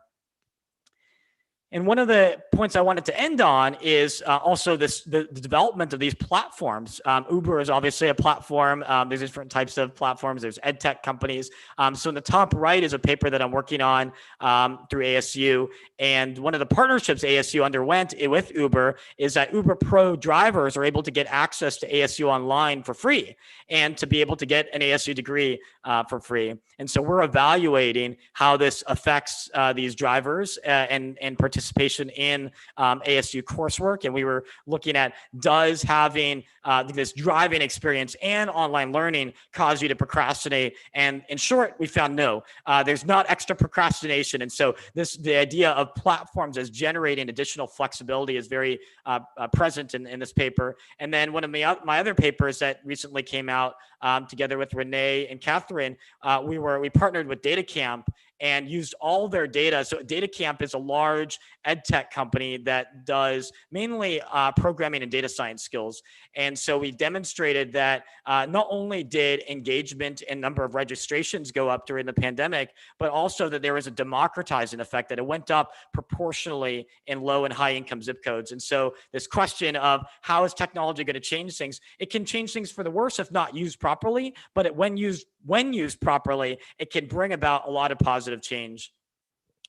And one of the points I wanted to end on is also the development of these platforms. Uber is obviously a platform. There's different types of platforms. There's ed tech companies. So in the top right is a paper that I'm working on through ASU. And one of the partnerships ASU underwent with Uber is that Uber Pro drivers are able to get access to ASU online for free, and to be able to get an ASU degree for free. And so we're evaluating how this affects these drivers and participation in ASU coursework. And we were looking at, does having this driving experience and online learning cause you to procrastinate? And in short, we found no. There's not extra procrastination. And so the idea of platforms as generating additional flexibility is very present in this paper. And then one of my other papers that recently came out together with Renee and Catherine, we partnered with DataCamp, and used all their data. So DataCamp is a large ed tech company that does mainly programming and data science skills. And so we demonstrated that not only did engagement and number of registrations go up during the pandemic, but also that there was a democratizing effect, that it went up proportionally in low and high income zip codes. And so this question of how is technology going to change things? It can change things for the worse if not used properly, but when used properly, it can bring about a lot of positive change.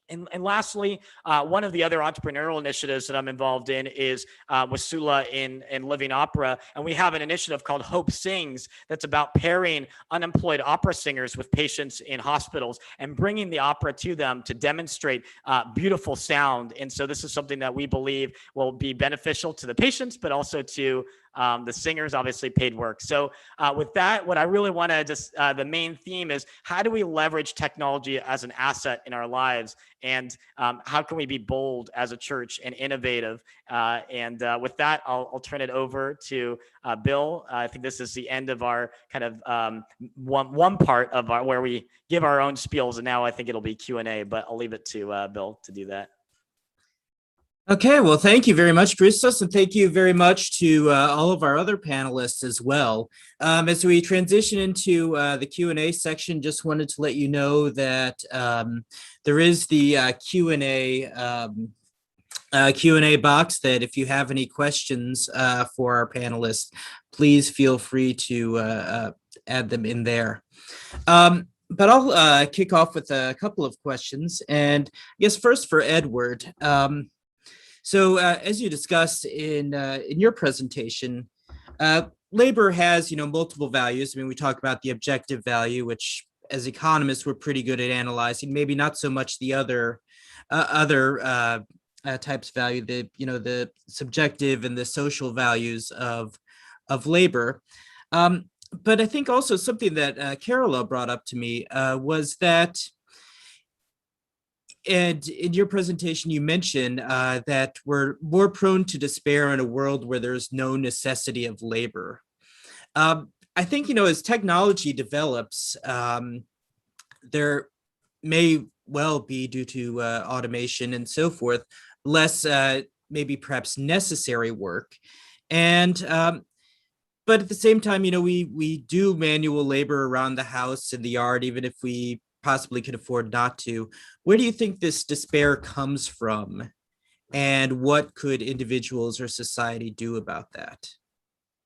And lastly, one of the other entrepreneurial initiatives that I'm involved in is with Sula in Living Opera. And we have an initiative called Hope Sings that's about pairing unemployed opera singers with patients in hospitals and bringing the opera to them to demonstrate beautiful sound. And so this is something that we believe will be beneficial to the patients, but also to the singers, obviously paid work. So with that, what I really want to just, the main theme is how do we leverage technology as an asset in our lives? And how can we be bold as a church and innovative? And with that, I'll turn it over to Bill. I think this is the end of our kind of one part of our, where we give our own spiels. And now I think it'll be Q&A, but I'll leave it to Bill to do that. Okay, well, thank you very much, Christos, and thank you very much to all of our other panelists as well. As we transition into the Q&A section, just wanted to let you know that there is the Q&A box, that if you have any questions for our panelists, please feel free to add them in there. But I'll kick off with a couple of questions, and I guess first for Edward. So as you discussed in your presentation, labor has, multiple values. I mean, we talk about the objective value, which as economists, we're pretty good at analyzing, maybe not so much the other types of value, the subjective and the social values of labor. But I think also something that Carola brought up to me was that, and in your presentation, you mentioned that we're more prone to despair in a world where there's no necessity of labor. I think, as technology develops, there may well be, due to automation and so forth, less maybe perhaps necessary work. And but at the same time, we do manual labor around the house and the yard, even if we possibly could afford not to. Where do you think this despair comes from, and what could individuals or society do about that?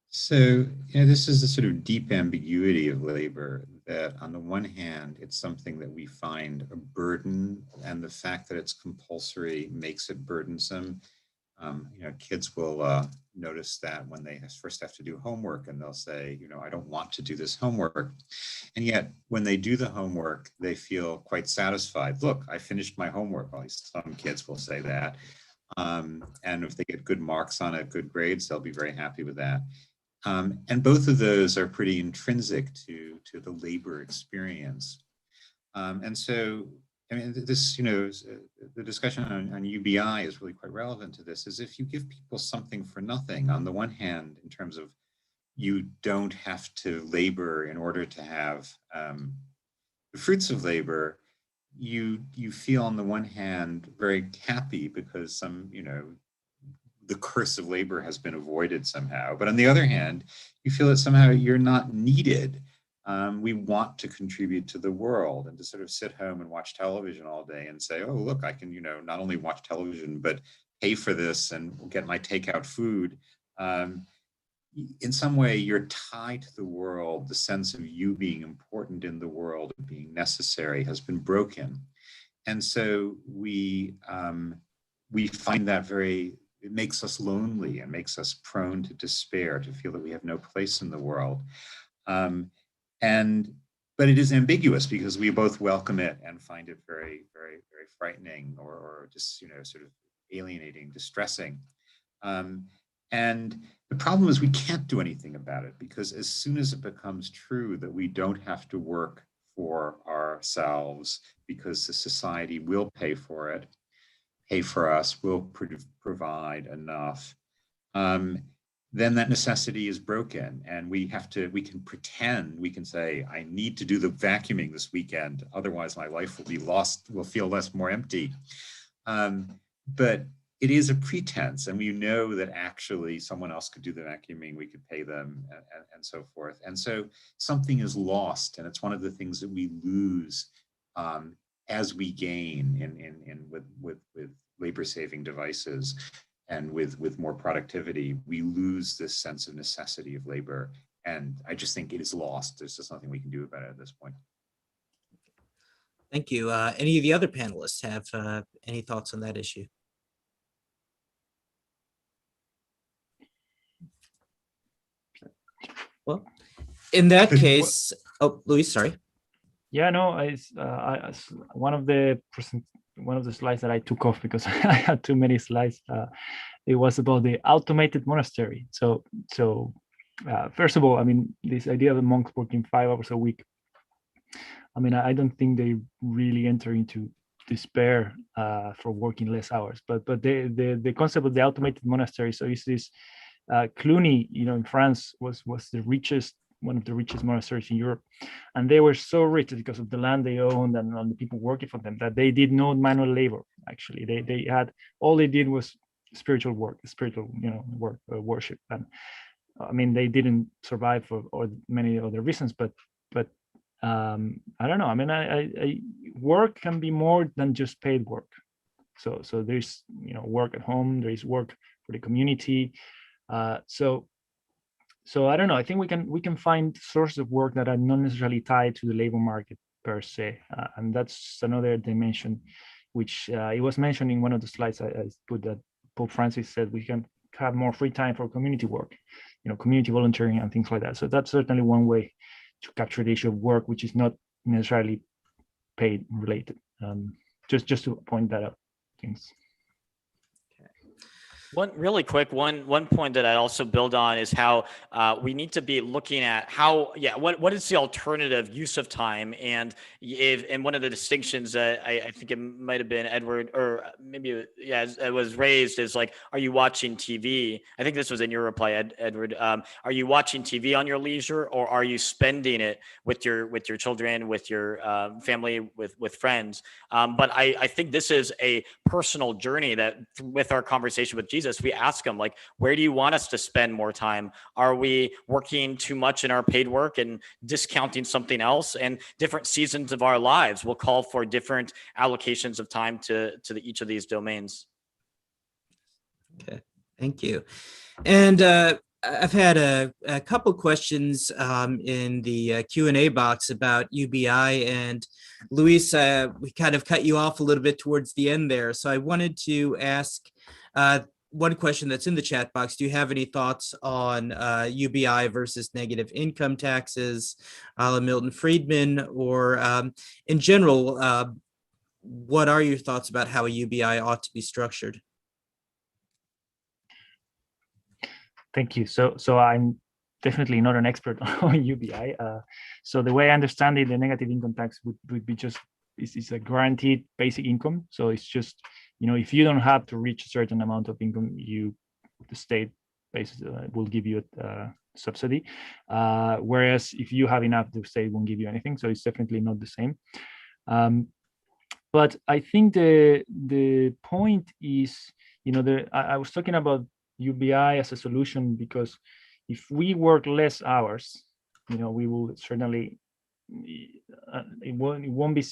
So, this is the sort of deep ambiguity of labor, that on the one hand, it's something that we find a burden, and the fact that it's compulsory makes it burdensome. Kids will notice that when they first have to do homework, and they'll say, I don't want to do this homework. And yet when they do the homework, they feel quite satisfied. Look, I finished my homework. At least some kids will say that. And if they get good marks on it, good grades, they'll be very happy with that. And both of those are pretty intrinsic to the labor experience. And so, this, the discussion on UBI is really quite relevant to this, is if you give people something for nothing, on the one hand, in terms of you don't have to labor in order to have the fruits of labor, you feel on the one hand very happy because the curse of labor has been avoided somehow. But on the other hand, you feel that somehow you're not needed. We want to contribute to the world, and to sort of sit home and watch television all day and say, oh, look, I can, not only watch television, but pay for this and get my takeout food. In some way, you're tied to the world. The sense of you being important in the world, being necessary, has been broken. And so we find that it makes us lonely and makes us prone to despair, to feel that we have no place in the world. But it is ambiguous, because we both welcome it and find it very, very, very frightening, or just, sort of alienating, distressing. And the problem is we can't do anything about it, because as soon as it becomes true that we don't have to work for ourselves, because the society will pay for us, will provide enough, then that necessity is broken, and we can pretend, we can say, I need to do the vacuuming this weekend, otherwise my life will be lost, will feel more empty. But it is a pretense, and we know that actually someone else could do the vacuuming, we could pay them, and so forth. And so something is lost, and it's one of the things that we lose as we gain with labor-saving devices and with more productivity. We lose this sense of necessity of labor, and I just think it is lost. There's just nothing we can do about it at this point. Thank you. Any of the other panelists have any thoughts on that issue? Well, in that case, oh, Luis, sorry. Yeah, no, one of the slides that I took off because I had too many slides. It was about the automated monastery. So first of all, I mean, this idea of the monks working 5 hours a week. I mean, I don't think they really enter into despair for working less hours. But the concept of the automated monastery. So is this Cluny, in France was the richest, one of the richest monasteries in Europe, and they were so rich because of the land they owned and the people working for them that they did no manual labor. Actually, they had, all they did was spiritual work, worship. And I mean, they didn't survive for many other reasons, but I don't know. I mean, I work can be more than just paid work. So there's work at home, there is work for the community. So I don't know. I think we can find sources of work that are not necessarily tied to the labor market per se, and that's another dimension, which it was mentioned in one of the slides I put, that Pope Francis said we can have more free time for community work, community volunteering and things like that. So that's certainly one way to capture the issue of work, which is not necessarily paid related. Just to point that out. Things. One really quick one point that I also build on is how we need to be looking at what is the alternative use of time, and one of the distinctions that I think it might have been Edward, or maybe it was raised, is like, are you watching TV? I think this was in your reply, Edward. Are you watching TV on your leisure, or are you spending it with your children, with your family, with friends? But I think this is a personal journey that, with our conversation with Jesus, we ask him, like, where do you want us to spend more time? Are we working too much in our paid work and discounting something else? And different seasons of our lives will call for different allocations of time to each of these domains. Okay, thank you. And I've had a couple questions in the Q&A box about UBI, and Luis, we kind of cut you off a little bit towards the end there. So I wanted to ask one question that's in the chat box. Do you have any thoughts on UBI versus negative income taxes, a la Milton Friedman, or in general, what are your thoughts about how a UBI ought to be structured? Thank you. So I'm definitely not an expert on UBI. So the way I understand it, the negative income tax would be just, it's a guaranteed basic income. So it's just, if you don't have to reach a certain amount of income, the state basically will give you a subsidy. Whereas if you have enough, the state won't give you anything. So it's definitely not the same. But I think the point is, I was talking about UBI as a solution, because if we work less hours, we will certainly, it won't be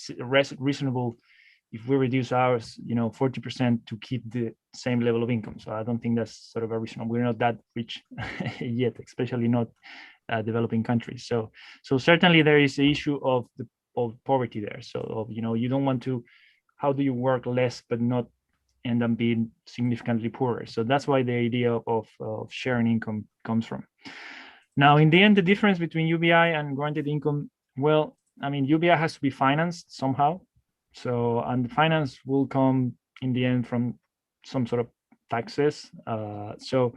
reasonable if we reduce hours, 40% to keep the same level of income. So I don't think that's sort of a reasonable. We're not that rich yet, especially not developing countries. So certainly there is the issue of poverty there. So you don't want to, how do you work less but not end up being significantly poorer? So that's why the idea of sharing income comes from. Now, in the end, the difference between UBI and granted income, well, I mean, UBI has to be financed somehow. So, and the finance will come in the end from some sort of taxes. So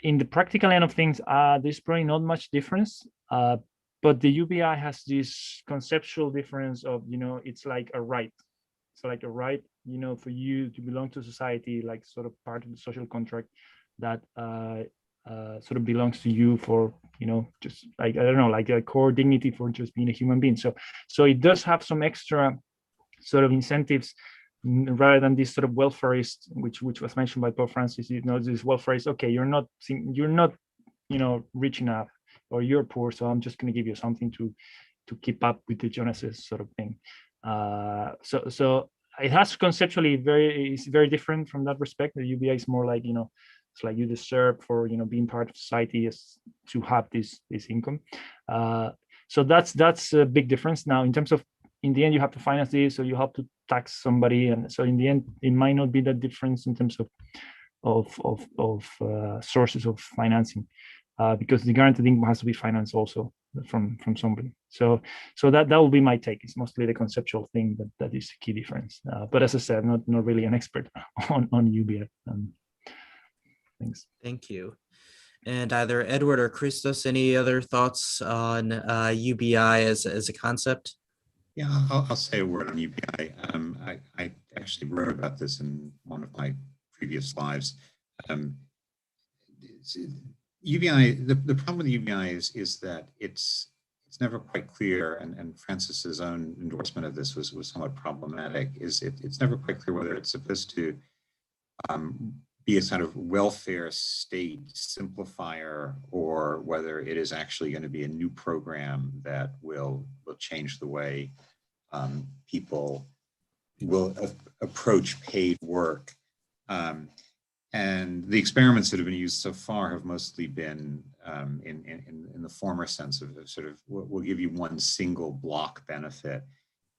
in the practical end of things, there's probably not much difference. But the UBI has this conceptual difference of, it's like a right. It's like a right, for you to belong to society, like sort of part of the social contract, that sort of belongs to you for, just like, I don't know, like a core dignity for just being a human being. So it does have some extra sort of incentives, rather than this sort of welfareist, which was mentioned by Pope Francis. This welfareist, okay, you're not rich enough, or you're poor, so I'm just going to give you something to keep up with the Jonases sort of thing. So it has conceptually it's very different from that respect. The UBI is more like, it's like you deserve for, being part of society, is to have this income. So that's a big difference. Now, in terms of, in the end, you have to finance this, so you have to tax somebody, and so in the end, it might not be that difference in terms of sources of financing, because the guaranteed income has to be financed also from somebody. So that will be my take. It's mostly the conceptual thing that is the key difference. But as I said, not really an expert on UBI. Thanks. Thank you. And either Edward or Christos, any other thoughts on UBI as a concept? Yeah, I'll say a word on UBI. I actually wrote about this in one of my previous lives. UBI, the problem with UBI is that it's never quite clear, and Francis's own endorsement of this was somewhat problematic. It's never quite clear whether it's supposed to be a sort of welfare state simplifier, or whether it is actually going to be a new program that will change the way people will approach paid work. And the experiments that have been used so far have mostly been in the former sense of sort of, we'll give you one single block benefit.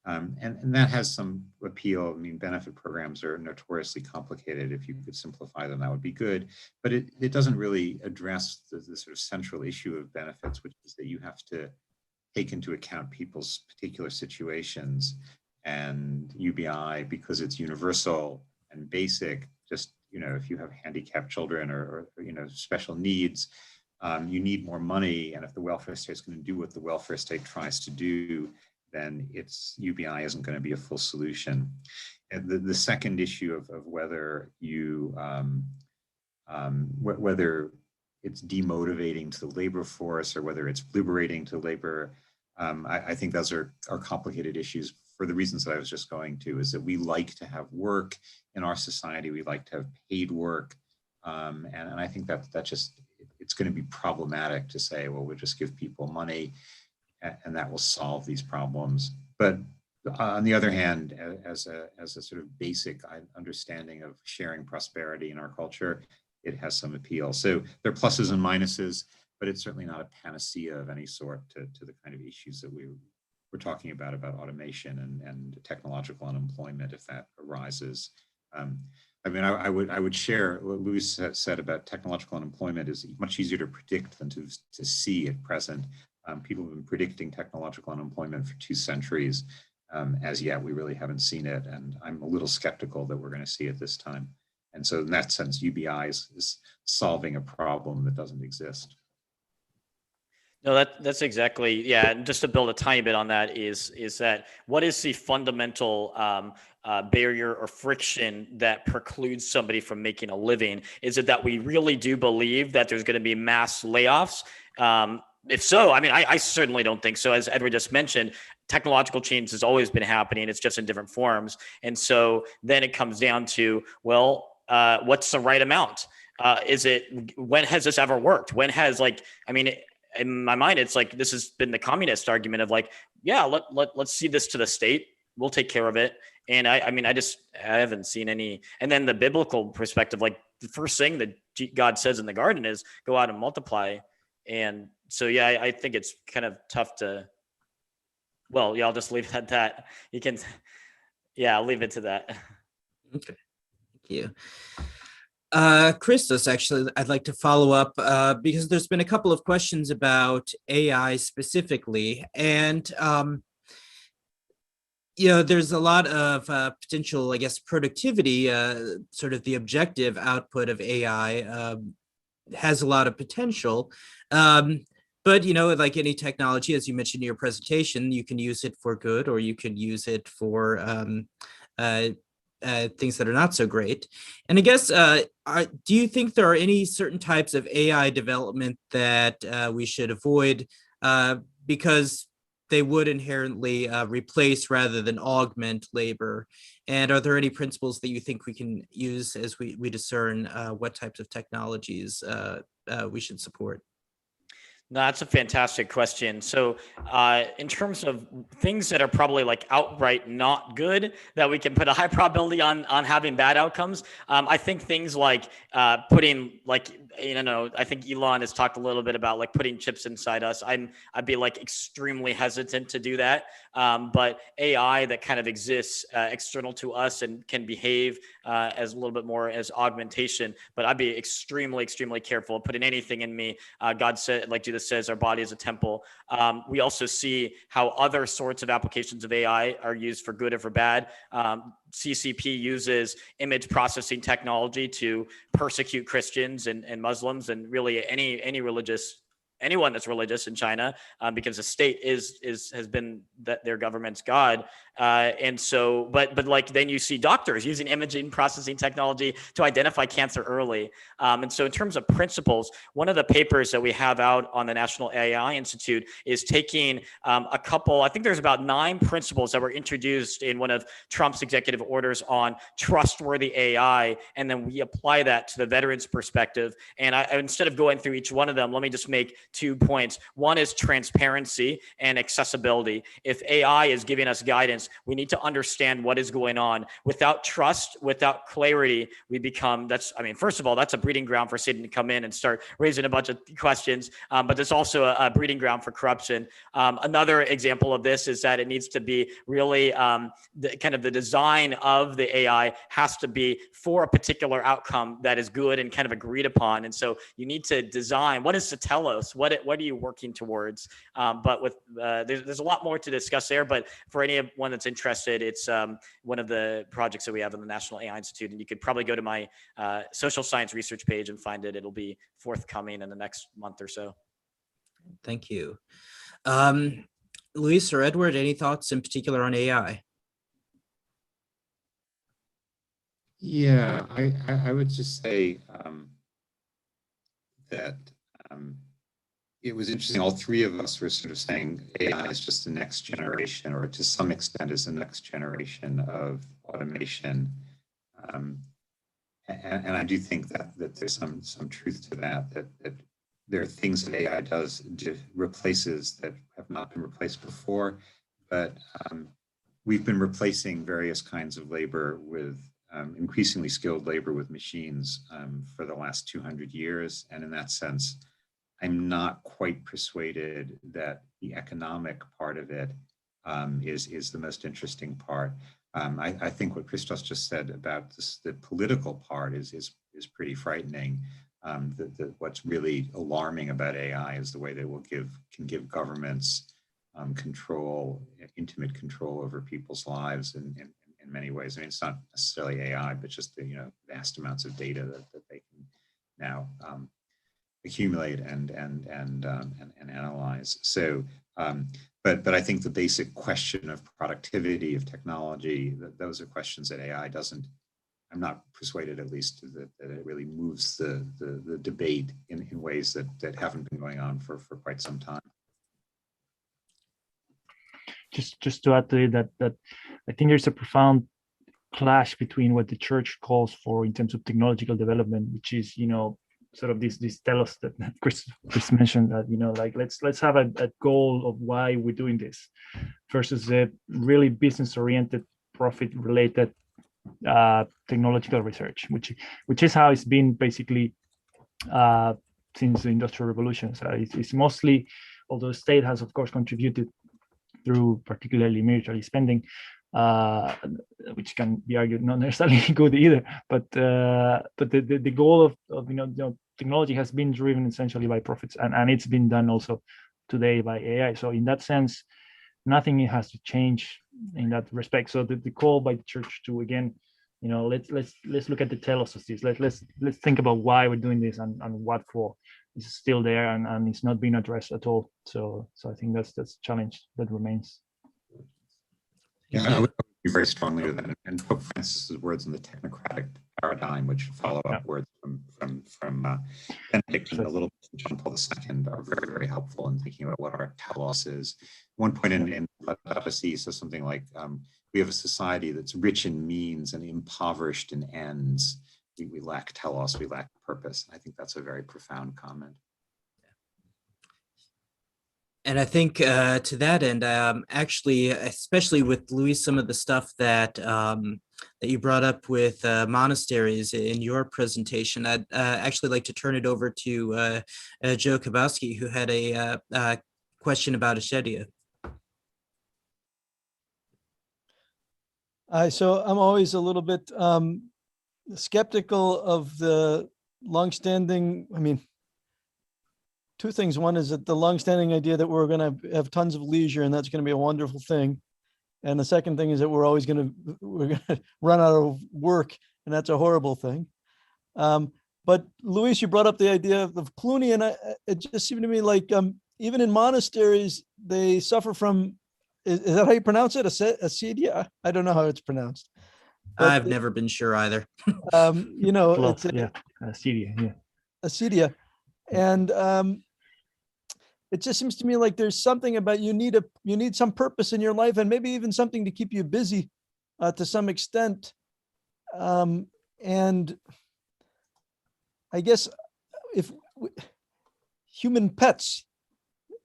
And that has some appeal. I mean, benefit programs are notoriously complicated. If you could simplify them, that would be good. But it doesn't really address the sort of central issue of benefits, which is that you have to take into account people's particular situations. And UBI, because it's universal and basic, just, if you have handicapped children or special needs, you need more money. And if the welfare state is going to do what the welfare state tries to do, then UBI isn't going to be a full solution. And the second issue of whether whether it's demotivating to the labor force or whether it's liberating to labor, I think those are complicated issues for the reasons that I was just going to, is that we like to have work in our society. We like to have paid work. And I think that just, it's going to be problematic to say, well, we'll just give people money and that will solve these problems. But on the other hand, as a sort of basic understanding of sharing prosperity in our culture, it has some appeal. So there are pluses and minuses, but it's certainly not a panacea of any sort to the kind of issues that we're talking about automation and technological unemployment, if that arises. I mean, I would share what Luis said about technological unemployment is much easier to predict than to see at present. People have been predicting technological unemployment for 2 centuries. As yet, we really haven't seen it, and I'm a little skeptical that we're going to see it this time. And so in that sense, UBI is solving a problem that doesn't exist. No, that's exactly, yeah. And just to build a tiny bit on that is that what is the fundamental barrier or friction that precludes somebody from making a living? Is it that we really do believe that there's going to be mass layoffs? If so, I mean, I certainly don't think so. As Edward just mentioned, technological change has always been happening. It's just in different forms. And so then it comes down to, well, what's the right amount? When has this ever worked? When has, in my mind, it's like, this has been the communist argument of like, yeah, let's see this to the state. We'll take care of it. And I haven't seen any. And then the biblical perspective, like the first thing that God says in the garden is go out and multiply. And so, yeah, I think it's kind of tough to, well, yeah, I'll just leave it at that. You can, yeah, I'll leave it to that. Okay, thank you. Christos, actually, I'd like to follow up because there's been a couple of questions about AI specifically. And, there's a lot of potential, I guess, productivity, sort of the objective output of AI has a lot of potential. But, like any technology, as you mentioned in your presentation, you can use it for good or you can use it for things that are not so great. And I guess, do you think there are any certain types of AI development that we should avoid because they would inherently replace rather than augment labor? And are there any principles that you think we can use as we discern what types of technologies we should support? No, that's a fantastic question. So, in terms of things that are probably like outright not good, that we can put a high probability on having bad outcomes, I think things like putting like, you know, I think Elon has talked a little bit about like putting chips inside us. I'd be like extremely hesitant to do that. But AI that kind of exists external to us and can behave as a little bit more as augmentation, but I'd be extremely, extremely careful putting anything in me. God said, like Jesus says, our body is a temple. We also see how other sorts of applications of AI are used for good or for bad. CCP uses image processing technology to persecute Christians and Muslims and really anyone that's religious in China, because the state has been that their government's God. And so, but like then you see doctors using imaging processing technology to identify cancer early. And so in terms of principles, one of the papers that we have out on the National AI Institute is taking a couple, I think there's about 9 principles that were introduced in one of Trump's executive orders on trustworthy AI. And then we apply that to the veterans perspective. And instead of going through each one of them, let me just make 2 points. One is transparency and accessibility. If AI is giving us guidance, we need to understand what is going on. Without trust, without clarity, we become, first of all, that's a breeding ground for Satan to come in and start raising a bunch of questions, but there's also a breeding ground for corruption. Another example of this is that it needs to be really the design of the AI has to be for a particular outcome that is good and kind of agreed upon. And so you need to design, what is the telos? What are you working towards? But with there's a lot more to discuss there, but for anyone that's interested, it's one of the projects that we have in the National AI Institute, and you could probably go to my social science research page and find it. It'll be forthcoming in the next month or so. Thank you. Luis or Edward, any thoughts in particular on AI? Yeah, I would just say that it was interesting. All 3 of us were sort of saying AI is just the next generation, or to some extent is the next generation of automation. And I do think that there's some truth to that there are things that AI replaces that have not been replaced before, but we've been replacing various kinds of labor with increasingly skilled labor with machines for the last 200 years. And in that sense, I'm not quite persuaded that the economic part of it is the most interesting part. I think what Christos just said about the political part is pretty frightening. What's really alarming about AI is the way they can give governments intimate control over people's lives in many ways. I mean, it's not necessarily AI, but just the vast amounts of data that they can now accumulate and analyze. So, but I think the basic question of productivity of technology, those are questions that AI doesn't. I'm not persuaded, at least, that it really moves the debate in ways that haven't been going on for quite some time. Just to add to it, that I think there's a profound clash between what the church calls for in terms of technological development, which is, sort of this telos that Chris mentioned, that, like let's have a goal of why we're doing this, versus the really business-oriented, profit-related technological research, which is how it's been basically since the Industrial Revolution. So it's mostly, although the state has of course contributed through particularly military spending, which can be argued not necessarily good either, but the goal of technology has been driven essentially by profits, and it's been done also today by AI. So in that sense, nothing has to change in that respect. So the call by the church to, again, let's look at the telos of this. Let's think about why we're doing this and what for. It's still there, and it's not being addressed at all. So I think that's a challenge that remains. Yeah, I would very strongly with that. And Pope Francis's words in the technocratic paradigm, which follow up words from Benedict and a little bit from John Paul II, are very, very helpful in thinking about what our telos is. One point in Hadas says something like, we have a society that's rich in means and impoverished in ends. We lack telos, we lack purpose. I think that's a very profound comment. And I think to that end, actually, especially with Luis, some of the stuff that that you brought up with monasteries in your presentation, I'd actually like to turn it over to Joe Kabowski, who had a question about Ascedia. So I'm always a little bit skeptical of the longstanding, I mean, two things. One is that the longstanding idea that we're going to have tons of leisure and that's going to be a wonderful thing. And the second thing is that we're going to run out of work, and that's a horrible thing. But Luis, you brought up the idea of Cluny, and it just seemed to me like even in monasteries, they suffer from, is that how you pronounce it? Acedia? I don't know how it's pronounced. But I've never been sure either. You know, Close, it's Syria, yeah. acedia. And it just seems to me like there's something about you need some purpose in your life, and maybe even something to keep you busy to some extent. And I guess if human pets,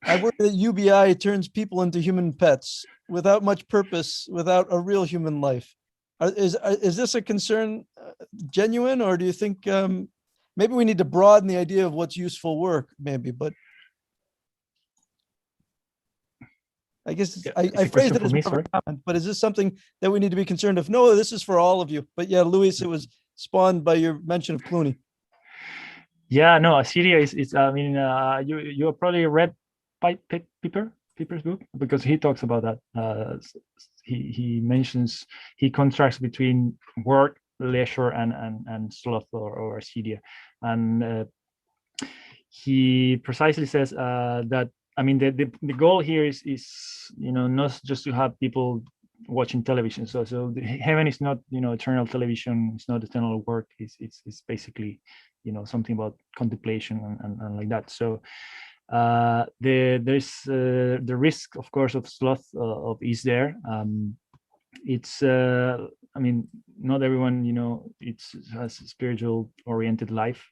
I worry that UBI turns people into human pets without much purpose, without a real human life. Is this a concern genuine, or do you think maybe we need to broaden the idea of what's useful work, maybe? But I guess I phrased it as more of a comment, but is this something that we need to be concerned of? No, this is for all of you. But yeah, Luis, it was spawned by your mention of Cluny. Yeah, no, Assyria is I mean, you have probably read Piper's book, because he talks about that. He mentions, he contrasts between work, leisure, and sloth or Assyria, and he precisely says that, I mean, the goal here is not just to have people watching television. So heaven is not eternal television. It's not eternal work. It's basically something about contemplation and like that. So there's the risk, of course, of sloth is there. It's I mean, not everyone has a spiritual oriented life.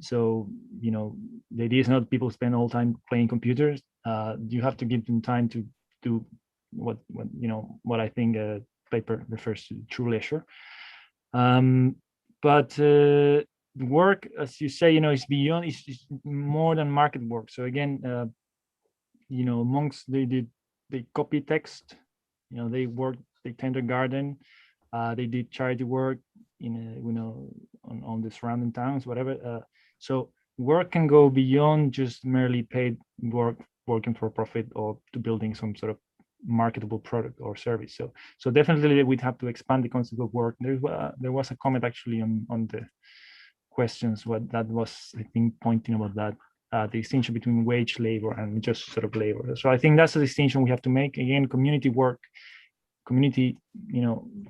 So the idea is not people spend all time playing computers. You have to give them time to do what I think Piper refers to, true leisure. But work, as you say, is beyond, it's more than market work. So again, monks, they copy text, they work, they tend their garden, they did charity work on the surrounding towns, whatever. So work can go beyond just merely paid work, working for profit, or to building some sort of marketable product or service. So definitely we'd have to expand the concept of work. There was a comment actually on the questions, what that was, I think, pointing about that, the distinction between wage labor and just sort of labor. So I think that's a distinction we have to make. Again, community work, community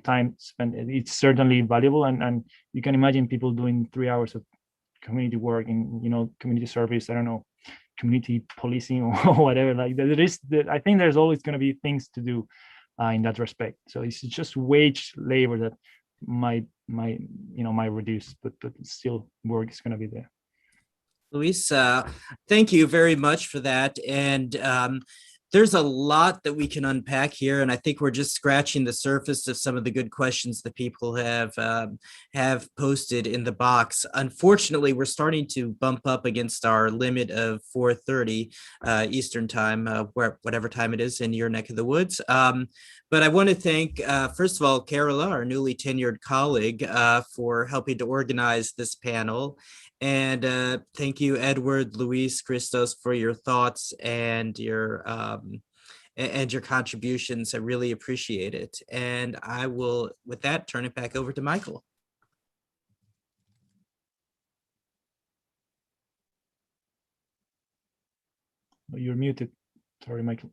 time spent, it's certainly valuable, and you can imagine people doing 3 hours of community work in community service, I don't know, community policing or whatever. Like I think there's always going to be things to do in that respect. So it's just wage labor that might reduce, but still work is going to be there. Luis, thank you very much for that. And there's a lot that we can unpack here, and I think we're just scratching the surface of some of the good questions that people have posted in the box. Unfortunately, we're starting to bump up against our limit of 4:30 Eastern time, whatever time it is in your neck of the woods. But I want to thank, first of all, Carola, our newly tenured colleague, for helping to organize this panel. And thank you, Edward, Luis, Christos, for your thoughts and your contributions. I really appreciate it. And I will, with that, turn it back over to Michael. You're muted. Sorry, Michael.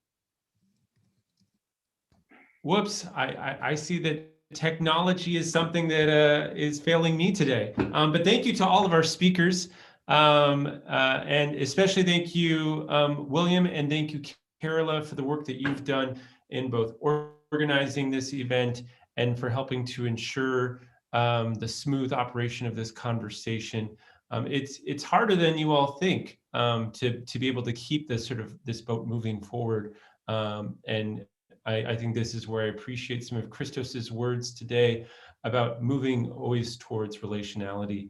Whoops, I see that technology is something that is failing me today. But thank you to all of our speakers. And especially thank you, William, and thank you, Carola, for the work that you've done in both organizing this event and for helping to ensure the smooth operation of this conversation. It's harder than you all think to be able to keep this boat moving forward. And I think this is where I appreciate some of Christos's words today about moving always towards relationality.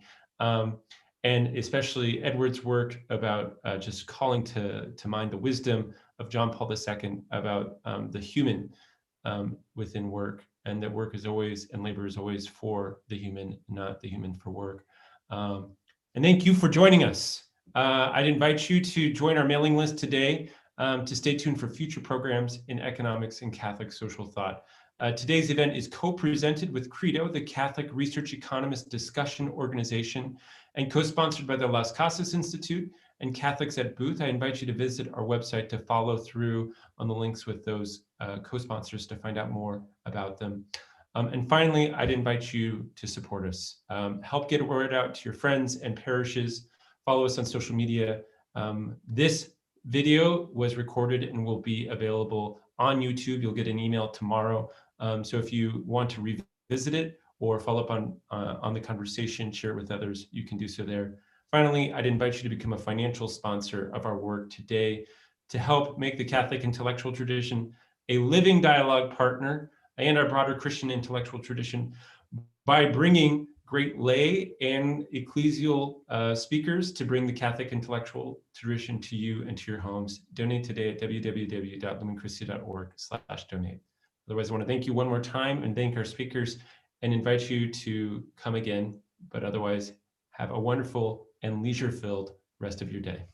And especially Edward's work about just calling to mind the wisdom of John Paul II about the human within work, and that work is always, and labor is always for the human, not the human for work. And thank you for joining us. I'd invite you to join our mailing list today to stay tuned for future programs in economics and Catholic social thought. Today's event is co-presented with Credo, the Catholic Research Economist Discussion Organization, and co-sponsored by the Las Casas Institute and Catholics at Booth. I invite you to visit our website to follow through on the links with those co-sponsors to find out more about them. And finally, I'd invite you to support us. Help get word out to your friends and parishes. Follow us on social media. This video was recorded and will be available on YouTube. You'll get an email tomorrow. So if you want to revisit it or follow up on the conversation, share it with others, you can do so there. Finally, I'd invite you to become a financial sponsor of our work today to help make the Catholic intellectual tradition a living dialogue partner and our broader Christian intellectual tradition by bringing great lay and ecclesial speakers to bring the Catholic intellectual tradition to you and to your homes. Donate today at www.lumenchristi.org/donate. Otherwise, I want to thank you one more time and thank our speakers and invite you to come again. But otherwise, have a wonderful and leisure-filled rest of your day.